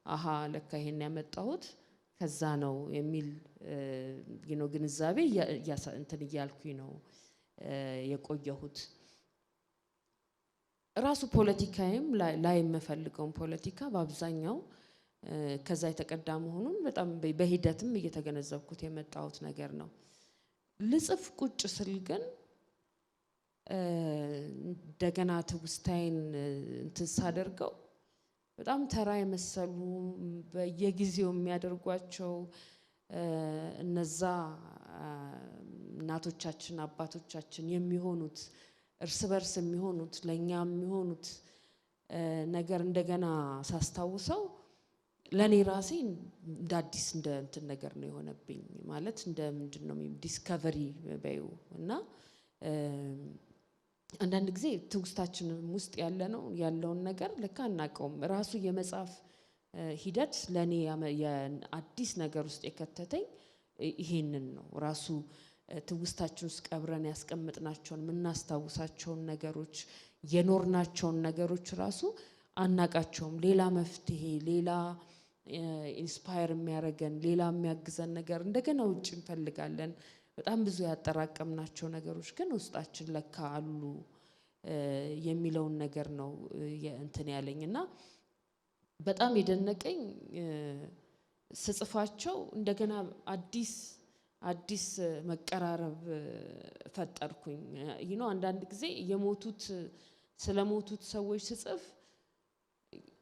አሃ ለካ ይሄን ያመጣሁት ከዛ ነው የሚል ግንዛቤ እንትን እያልኩኝ ነው የቆየሁት። ራሱ ፖለቲካዬም ላይ የምፈልገውን ፖለቲካ በአብዛኛው ከዛ የተቀዳ መሆኑን በጣም በሂደትም እየተገነዘብኩት የመጣሁት ነገር ነው። ልጽፍ ቁጭ ስል ግን እንደገና ትውስታዬን እንትን ሳደርገው በጣም ተራ የመሰሉ በየጊዜው የሚያደርጓቸው እነዛ እናቶቻችን አባቶቻችን የሚሆኑት እርስ በርስ የሚሆኑት ለኛ የሚሆኑት ነገር እንደገና ሳስታውሰው ለኔ ራሴ እንደ አዲስ እንደ እንትን ነገር ነው የሆነብኝ። ማለት እንደ ምንድነው ዲስከቨሪ በዩ እና አንዳንድ ጊዜ ትውስታችን ውስጥ ያለውን ነገር ለካ አናውቀውም። ራሱ የመጽሐፍ ሂደት ለኔ የአዲስ ነገር ውስጥ የከተተኝ ይሄንን ነው። ራሱ ትውስታችን ውስጥ ቀብረን ያስቀምጥናቸውን የምናስታውሳቸውን ነገሮች የኖርናቸውን ነገሮች ራሱ አናውቃቸውም። ሌላ መፍትሄ፣ ሌላ ኢንስፓየር የሚያደርገን ሌላ የሚያግዘን ነገር እንደገና ውጭ እንፈልጋለን። በጣም ብዙ ያጠራቀምናቸው ነገሮች ግን ውስጣችን ለካ አሉ የሚለውን ነገር ነው እንትን ያለኝ እና በጣም የደነቀኝ ስጽፋቸው እንደገና አዲስ መቀራረብ ፈጠርኩኝ። አንዳንድ ጊዜ ስለሞቱት ሰዎች ስጽፍ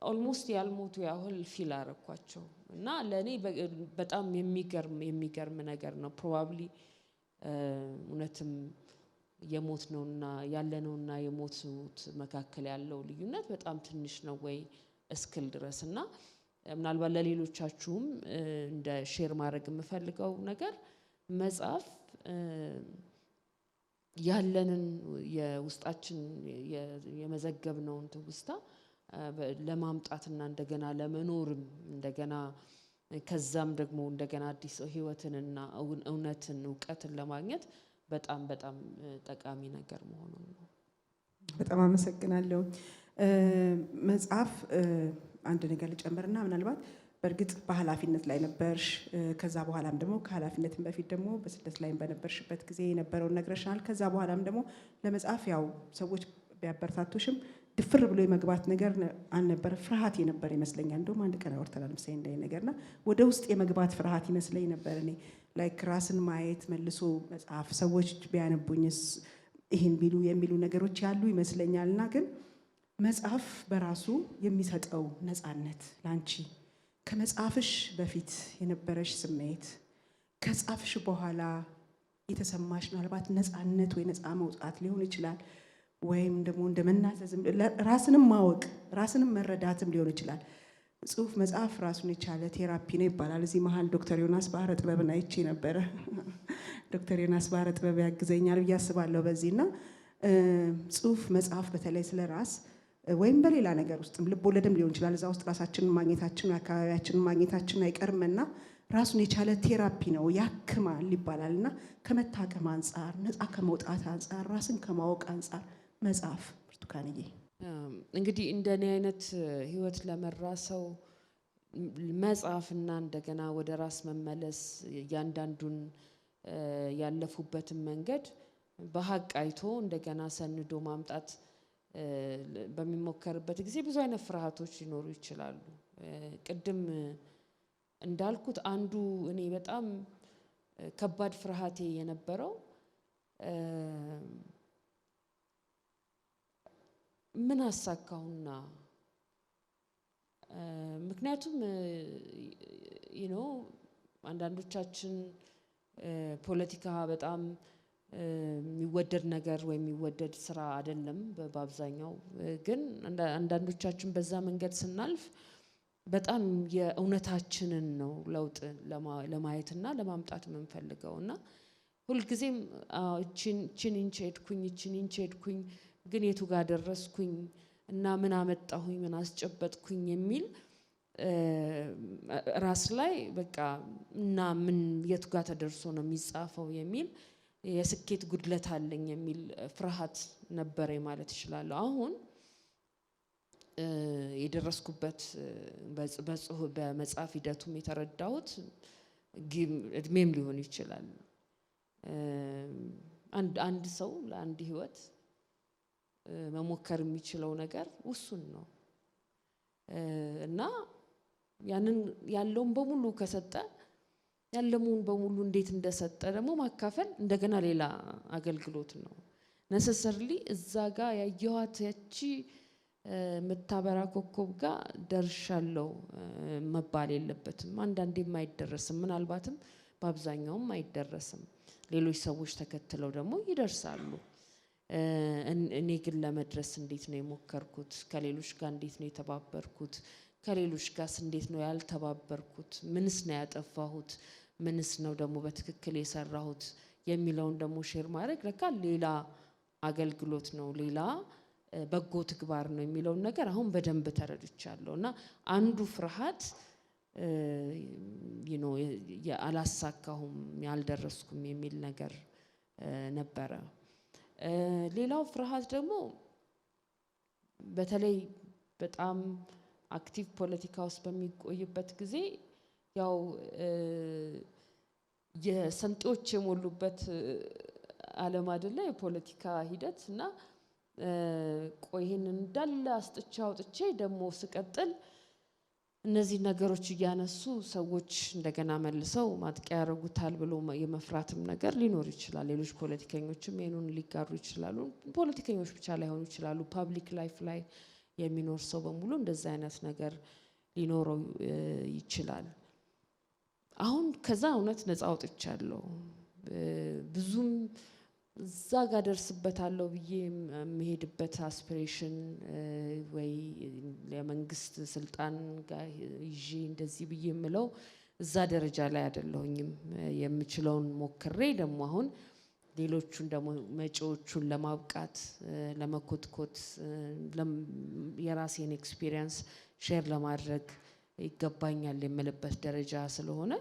ኦልሞስት ያልሞቱ ያህል ፊል አረኳቸው እና ለእኔ በጣም የሚገርም ነገር ነው። ፕሮባብሊ እውነትም የሞት ነውና ያለነውና የሞቱት መካከል ያለው ልዩነት በጣም ትንሽ ነው ወይ እስክል ድረስ እና ምናልባት ለሌሎቻችሁም እንደ ሼር ማድረግ የምፈልገው ነገር መጽሐፍ ያለንን የውስጣችን የመዘገብነውን ትውስታ ለማምጣትና እንደገና ለመኖርም እንደገና ከዛም ደግሞ እንደገና አዲስ ህይወትንና እውነትን እውቀትን ለማግኘት በጣም ጠቃሚ ነገር መሆኑን ነው። በጣም አመሰግናለሁ። መጽሐፍ አንድ ነገር ልጨምርና ምናልባት በእርግጥ በኃላፊነት ላይ ነበርሽ። ከዛ በኋላም ደግሞ ከኃላፊነትም በፊት ደግሞ በስደት ላይ በነበርሽበት ጊዜ የነበረውን ነግረሻል። ከዛ በኋላም ደግሞ ለመጽሐፍ ያው ሰዎች ቢያበረታቱሽም ድፍር ብሎ የመግባት ነገር አልነበረ፣ ፍርሃት የነበር ይመስለኛል። እንደውም አንድ ቀን አውርተናል መሰለኝ እንዳይ ነገርና ወደ ውስጥ የመግባት ፍርሃት ይመስለኝ ነበር። እኔ ላይክ ራስን ማየት መልሶ መጽሐፍ ሰዎች ቢያነቡኝስ ይሄን ቢሉ የሚሉ ነገሮች ያሉ ይመስለኛልና ግን መጽሐፍ በራሱ የሚሰጠው ነፃነት ላንቺ ከመጽሐፍሽ በፊት የነበረሽ ስሜት ከጻፍሽ በኋላ የተሰማሽ ምናልባት ነፃነት ወይ ነፃ መውጣት ሊሆን ይችላል፣ ወይም ደግሞ እንደመናዘዝም ራስንም ማወቅ ራስንም መረዳትም ሊሆን ይችላል። ጽሁፍ መጽሐፍ ራሱን የቻለ ቴራፒ ነው ይባላል። እዚህ መሀል ዶክተር ዮናስ ባህረ ጥበብን አይቼ ነበረ። ዶክተር ዮናስ ባህረ ጥበብ ያግዘኛል ብዬ አስባለሁ በዚህና ጽሁፍ መጽሐፍ በተለይ ስለ ራስ ወይም በሌላ ነገር ውስጥም ልብ ወለድም ሊሆን ይችላል። እዛ ውስጥ ራሳችንን ማግኘታችን አካባቢያችንን ማግኘታችን አይቀርምና ራሱን የቻለ ቴራፒ ነው፣ ያክማል ይባላል እና ከመታከም አንጻር ነፃ ከመውጣት አንጻር ራስን ከማወቅ አንጻር መጽሐፍ ብርቱካንዬ እንግዲህ እንደኔ አይነት ህይወት ለመራ ሰው መጽሐፍና እንደገና ወደ ራስ መመለስ እያንዳንዱን ያለፉበትን መንገድ በሀቅ አይቶ እንደገና ሰንዶ ማምጣት በሚሞከርበት ጊዜ ብዙ አይነት ፍርሃቶች ሊኖሩ ይችላሉ። ቅድም እንዳልኩት አንዱ እኔ በጣም ከባድ ፍርሃቴ የነበረው ምን አሳካውና ምክንያቱም አንዳንዶቻችን ፖለቲካ በጣም የሚወደድ ነገር ወይ የሚወደድ ስራ አይደለም በአብዛኛው። ግን አንዳንዶቻችን በዛ መንገድ ስናልፍ በጣም የእውነታችንን ነው ለውጥ ለማየትና ለማምጣት የምንፈልገው እና ሁልጊዜም እችን ኢንች ሄድኩኝ ግን የቱ ጋር ደረስኩኝ እና ምን አመጣሁኝ ምን አስጨበጥኩኝ የሚል ራስ ላይ በቃ እና ምን የቱ ጋር ተደርሶ ነው የሚጻፈው የሚል የስኬት ጉድለት አለኝ የሚል ፍርሃት ነበረ ማለት እችላለሁ። አሁን የደረስኩበት በመጽሐፍ ሂደቱም የተረዳሁት እድሜም ሊሆን ይችላል። አንድ ሰው ለአንድ ህይወት መሞከር የሚችለው ነገር ውሱን ነው እና ያንን ያለውን በሙሉ ከሰጠ ያለሙን በሙሉ እንዴት እንደሰጠ ደግሞ ማካፈል እንደገና ሌላ አገልግሎት ነው። ነሰሰርሊ እዛ ጋር ያየኋት ያቺ መታበራ ኮከብ ጋር ደርሻለሁ መባል የለበትም። አንዳንዴም አይደረስም፣ ምናልባትም በአብዛኛውም አይደረስም። ሌሎች ሰዎች ተከትለው ደግሞ ይደርሳሉ። እኔ ግን ለመድረስ እንዴት ነው የሞከርኩት? ከሌሎች ጋር እንዴት ነው የተባበርኩት? ከሌሎች ጋርስ እንዴት ነው ያልተባበርኩት? ምንስ ነው ያጠፋሁት? ምንስ ነው ደግሞ በትክክል የሰራሁት የሚለውን ደግሞ ሼር ማድረግ ለካ ሌላ አገልግሎት ነው፣ ሌላ በጎ ተግባር ነው የሚለውን ነገር አሁን በደንብ ተረድቻለሁ። እና አንዱ ፍርሃት አላሳካሁም ያልደረስኩም የሚል ነገር ነበረ። ሌላው ፍርሃት ደግሞ በተለይ በጣም አክቲቭ ፖለቲካ ውስጥ በሚቆይበት ጊዜ ያው የሰንጤዎች የሞሉበት ዓለም አይደለ የፖለቲካ ሂደት እና ቆይን እንዳለ አስጥቻ አውጥቼ ደግሞ ስቀጥል እነዚህ ነገሮች እያነሱ ሰዎች እንደገና መልሰው ማጥቂያ ያደርጉታል ብሎ የመፍራትም ነገር ሊኖር ይችላል። ሌሎች ፖለቲከኞችም ይህንን ሊጋሩ ይችላሉ። ፖለቲከኞች ብቻ ላይሆኑ ይችላሉ። ፐብሊክ ላይፍ ላይ የሚኖር ሰው በሙሉ እንደዚህ አይነት ነገር ሊኖረው ይችላል። አሁን ከዛ እውነት ነፃ አውጥቻለሁ። ብዙም እዛ ጋር ደርስበታለሁ ብዬ የምሄድበት አስፒሬሽን ወይ የመንግስት ስልጣን ጋር ይዤ እንደዚህ ብዬ የምለው እዛ ደረጃ ላይ አይደለሁኝም። የምችለውን ሞክሬ ደግሞ አሁን ሌሎቹን ደግሞ መጪዎቹን ለማብቃት ለመኮትኮት የራሴን ኤክስፒሪየንስ ሼር ለማድረግ ይገባኛል የምልበት ደረጃ ስለሆነ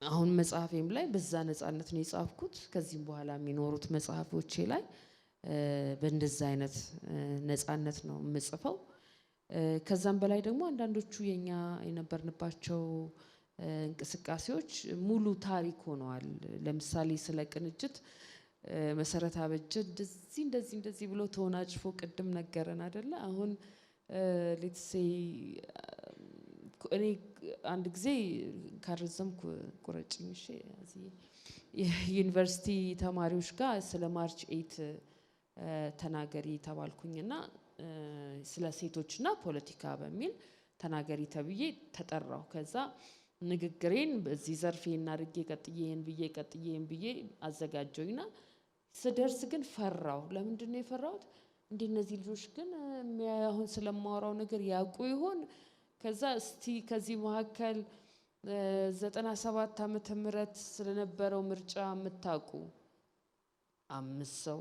አሁን መጽሐፌም ላይ በዛ ነፃነት ነው የጻፍኩት። ከዚህም በኋላ የሚኖሩት መጽሐፎቼ ላይ በእንደዛ አይነት ነፃነት ነው የምጽፈው። ከዛም በላይ ደግሞ አንዳንዶቹ የኛ የነበርንባቸው እንቅስቃሴዎች ሙሉ ታሪክ ሆነዋል። ለምሳሌ ስለ ቅንጅት መሰረት አበጀ እንደዚህ ብሎ ተወናጭፎ ቅድም ነገረን አይደለ? አሁን ሌትስ ሴይ እኔ አንድ ጊዜ ካረዘምኩ ቁረጭኝ እሺ። እዚህ የዩኒቨርሲቲ ተማሪዎች ጋር ስለ ማርች 8 ተናገሪ ተባልኩኝና ስለ ሴቶችና ፖለቲካ በሚል ተናገሪ ተብዬ ተጠራው። ከዛ ንግግሬን በዚህ ዘርፍ እናድርጌ ቀጥዬን ብዬ አዘጋጀውኝና ስደርስ ግን ፈራው። ለምንድን ነው የፈራሁት? እንዴ እነዚህ ልጆች ግን አሁን ስለማወራው ነገር ያውቁ ይሆን? ከዛ እስቲ ከዚህ መካከል 97 ዓመተ ምህረት ስለነበረው ምርጫ የምታውቁ 5 ሰው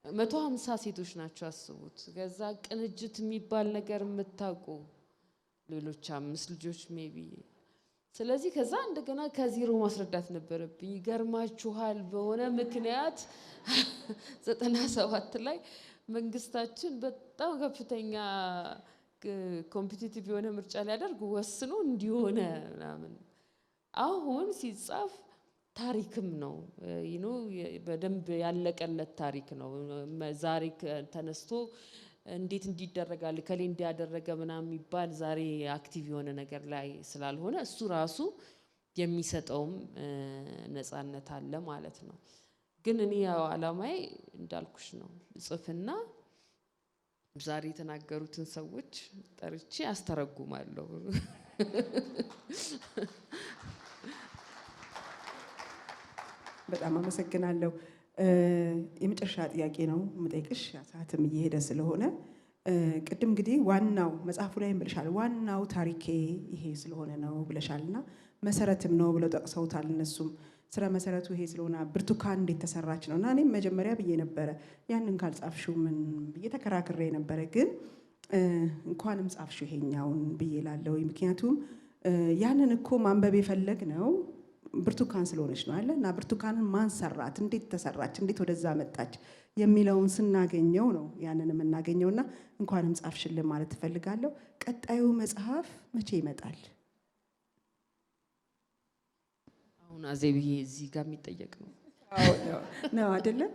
150 ሴቶች ናቸው አስቡት። ከዛ ቅንጅት የሚባል ነገር የምታውቁ ሌሎች 5 ልጆች ሜቢ። ስለዚህ ከዛ እንደገና ከዜሮ ማስረዳት ነበረብኝ። ይገርማችኋል በሆነ ምክንያት 97 ላይ መንግስታችን በጣም ከፍተኛ ኮምፒቲቲቭ የሆነ ምርጫ ሊያደርግ ወስኖ እንዲሆነ ምናምን። አሁን ሲጻፍ ታሪክም ነው በደንብ ያለቀለት ታሪክ ነው። ዛሬ ተነስቶ እንዴት እንዲደረጋል ከሌ እንዲያደረገ ምናምን የሚባል ዛሬ አክቲቭ የሆነ ነገር ላይ ስላልሆነ እሱ ራሱ የሚሰጠውም ነፃነት አለ ማለት ነው። ግን እኔ ያው አላማዬ እንዳልኩሽ ነው ጽፍና ዛሬ የተናገሩትን ሰዎች ጠርቼ አስተረጉማለሁ። በጣም አመሰግናለሁ። የመጨረሻ ጥያቄ ነው የምጠይቅሽ፣ ሰዓትም እየሄደ ስለሆነ ቅድም እንግዲህ ዋናው መጽሐፉ ላይ ብለሻል፣ ዋናው ታሪኬ ይሄ ስለሆነ ነው ብለሻልና መሰረትም ነው ብለው ጠቅሰውታል እነሱም። ስለ መሰረቱ ይሄ ስለሆነ ብርቱካን እንዴት ተሰራች ነው እና እኔም መጀመሪያ ብዬ ነበረ ያንን ካልጻፍሽው ምን ብዬ ተከራክሬ ነበረ። ግን እንኳንም ጻፍሽው ይሄኛውን ብዬ ላለው፣ ምክንያቱም ያንን እኮ ማንበብ የፈለግ ነው ብርቱካን ስለሆነች ነው አለ እና ብርቱካንን ማን ሰራት፣ እንዴት ተሰራች፣ እንዴት ወደዛ መጣች የሚለውን ስናገኘው ነው ያንን የምናገኘውና እንኳንም ጻፍሽልን ማለት እፈልጋለሁ። ቀጣዩ መጽሐፍ መቼ ይመጣል? አሁን አዜብዬ እዚህ ጋር የሚጠየቅ ነው ነው አይደለም?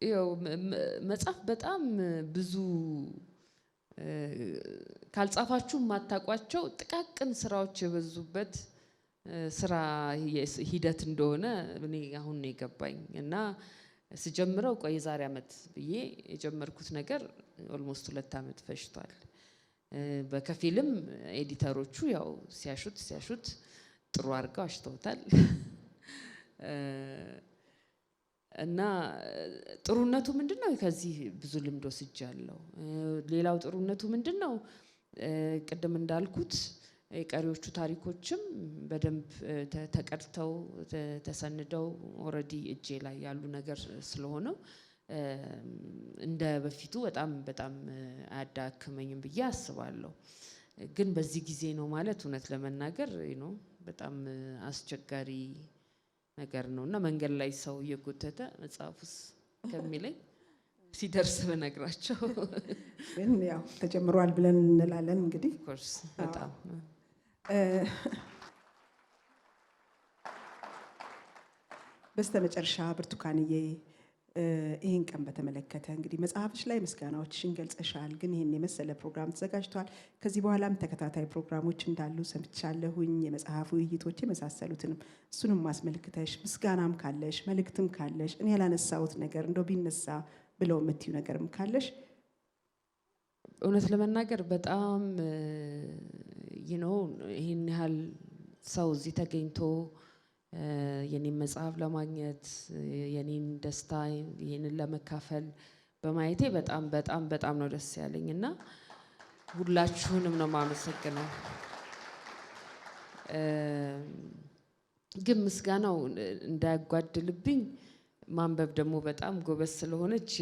ያው መጽሐፍ በጣም ብዙ ካልጻፋችሁ ማታቋቸው ጥቃቅን ስራዎች የበዙበት ስራ ሂደት እንደሆነ እኔ አሁን ነው የገባኝ። እና ስጀምረው ቆይ ዛሬ አመት ብዬ የጀመርኩት ነገር ኦልሞስት 2 አመት ፈጅቷል። በከፊልም ኤዲተሮቹ ያው ሲያሹት ጥሩ አድርገው አሽተውታል። እና ጥሩነቱ ምንድነው? ከዚህ ብዙ ልምድ ወስጃለሁ። ሌላው ጥሩነቱ ምንድነው? ቅድም እንዳልኩት የቀሪዎቹ ታሪኮችም በደንብ ተቀድተው ተሰንደው ኦልሬዲ እጄ ላይ ያሉ ነገር ስለሆነው እንደ በፊቱ በጣም አያዳክመኝም ብዬ አስባለሁ። ግን በዚህ ጊዜ ነው ማለት እውነት ለመናገር በጣም አስቸጋሪ ነገር ነው እና መንገድ ላይ ሰው እየጎተተ መጽሐፉስ ከሚለኝ ሲደርስ በነግራቸው ግን ያው ተጀምሯል ብለን እንላለን። እንግዲህ ኮርስ በጣም በስተመጨረሻ ብርቱካንዬ ይህን ቀን በተመለከተ እንግዲህ መጽሐፍሽ ላይ ምስጋናዎችሽን ገልጸሻል፣ ግን ይህን የመሰለ ፕሮግራም ተዘጋጅቷል። ከዚህ በኋላም ተከታታይ ፕሮግራሞች እንዳሉ ሰምቻለሁኝ፣ የመጽሐፍ ውይይቶች የመሳሰሉትንም እሱንም ማስመልክተሽ ምስጋናም ካለሽ መልእክትም ካለሽ እኔ ያላነሳሁት ነገር እንደው ቢነሳ ብለው የምትዩ ነገርም ካለሽ። እውነት ለመናገር በጣም ይህን ያህል ሰው እዚህ ተገኝቶ የኔን መጽሐፍ ለማግኘት የኔን ደስታ ይህንን ለመካፈል በማየቴ በጣም በጣም በጣም ነው ደስ ያለኝ እና ሁላችሁንም ነው የማመሰግነው። ግን ምስጋናው እንዳያጓድልብኝ ማንበብ ደግሞ በጣም ጎበዝ ስለሆነች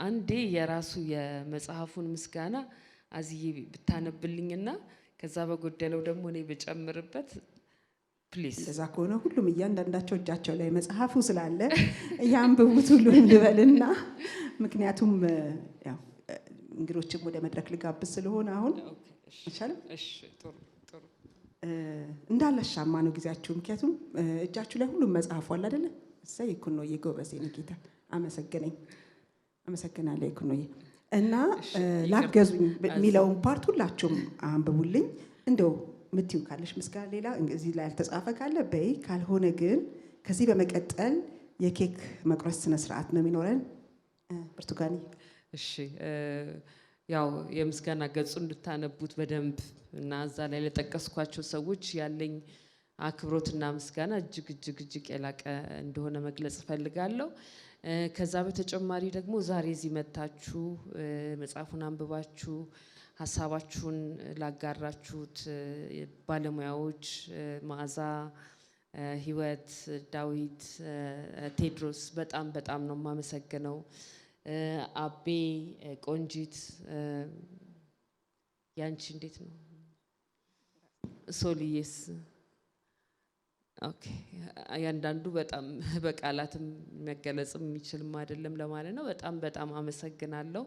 አንዴ የራሱ የመጽሐፉን ምስጋና አዝዬ ብታነብልኝና ከዛ በጎደለው ደግሞ እኔ ብጨምርበት ፕሊዝ። እንደዛ ከሆነ ሁሉም እያንዳንዳቸው እጃቸው ላይ መጽሐፉ ስላለ እያንብቡት ሁሉንም ልበልና፣ ምክንያቱም ያው እንግዶችም ወደ መድረክ ልጋብዝ ስለሆነ አሁን ይቻላል። እሺ ጥሩ ጥሩ። እንዳላሻማ ነው ጊዜያችሁ፣ ምክንያቱም እጃችሁ ላይ ሁሉም መጽሐፉ አለ አይደለ? እሰይ ይኩኖዬ ጎበዝ የኔ ጌታ አመሰግናለሁ ይኩኖዬ። እና ላገዙኝ የሚለውን ፓርት ሁላችሁም አንብቡልኝ። እንደው ምትዩ ካለሽ ምስጋና ሌላ እዚህ ላይ ያልተጻፈ ካለ በይ፣ ካልሆነ ግን ከዚህ በመቀጠል የኬክ መቁረስ ስነ ስርዓት ነው የሚኖረን። ብርቱካኔ እሺ፣ ያው የምስጋና ገጹ እንድታነቡት በደንብ እና እዛ ላይ ለጠቀስኳቸው ሰዎች ያለኝ አክብሮትና ምስጋና እጅግ እጅግ እጅግ የላቀ እንደሆነ መግለጽ እፈልጋለሁ። ከዛ በተጨማሪ ደግሞ ዛሬ እዚህ መታችሁ መጽሐፉን አንብባችሁ ሀሳባችሁን ላጋራችሁት ባለሙያዎች መዓዛ፣ ህይወት፣ ዳዊት፣ ቴድሮስ በጣም በጣም ነው የማመሰግነው። አቤ፣ ቆንጂት፣ ያንቺ እንዴት ነው? ሶልዬስ? ኦኬ፣ እያንዳንዱ በጣም በቃላትም መገለጽም የሚችልም አይደለም ለማለት ነው። በጣም በጣም አመሰግናለሁ።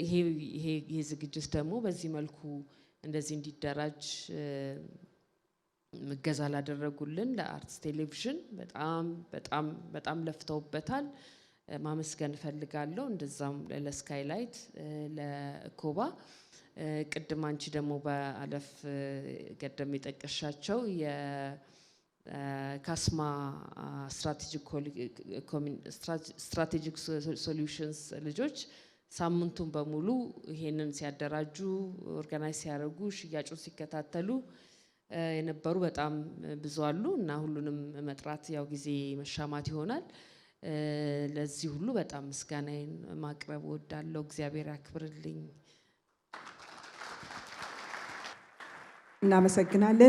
ይሄ ዝግጅት ደግሞ በዚህ መልኩ እንደዚህ እንዲደራጅ እገዛ ላደረጉልን ለአርትስ ቴሌቪዥን በጣም በጣም በጣም ለፍተውበታል፣ ማመስገን እፈልጋለሁ። እንደዛም ለስካይላይት፣ ለኮባ፣ ቅድም አንቺ ደግሞ በአለፍ ገደም የጠቀሻቸው የካስማ ስትራቴጂክ ሶሉሽንስ ልጆች ሳምንቱን በሙሉ ይሄንን ሲያደራጁ፣ ኦርጋናይዝ ሲያደርጉ፣ ሽያጩን ሲከታተሉ የነበሩ በጣም ብዙ አሉ እና ሁሉንም መጥራት ያው ጊዜ መሻማት ይሆናል። ለዚህ ሁሉ በጣም ምስጋናዬን ማቅረብ እወዳለሁ። እግዚአብሔር ያክብርልኝ። እናመሰግናለን።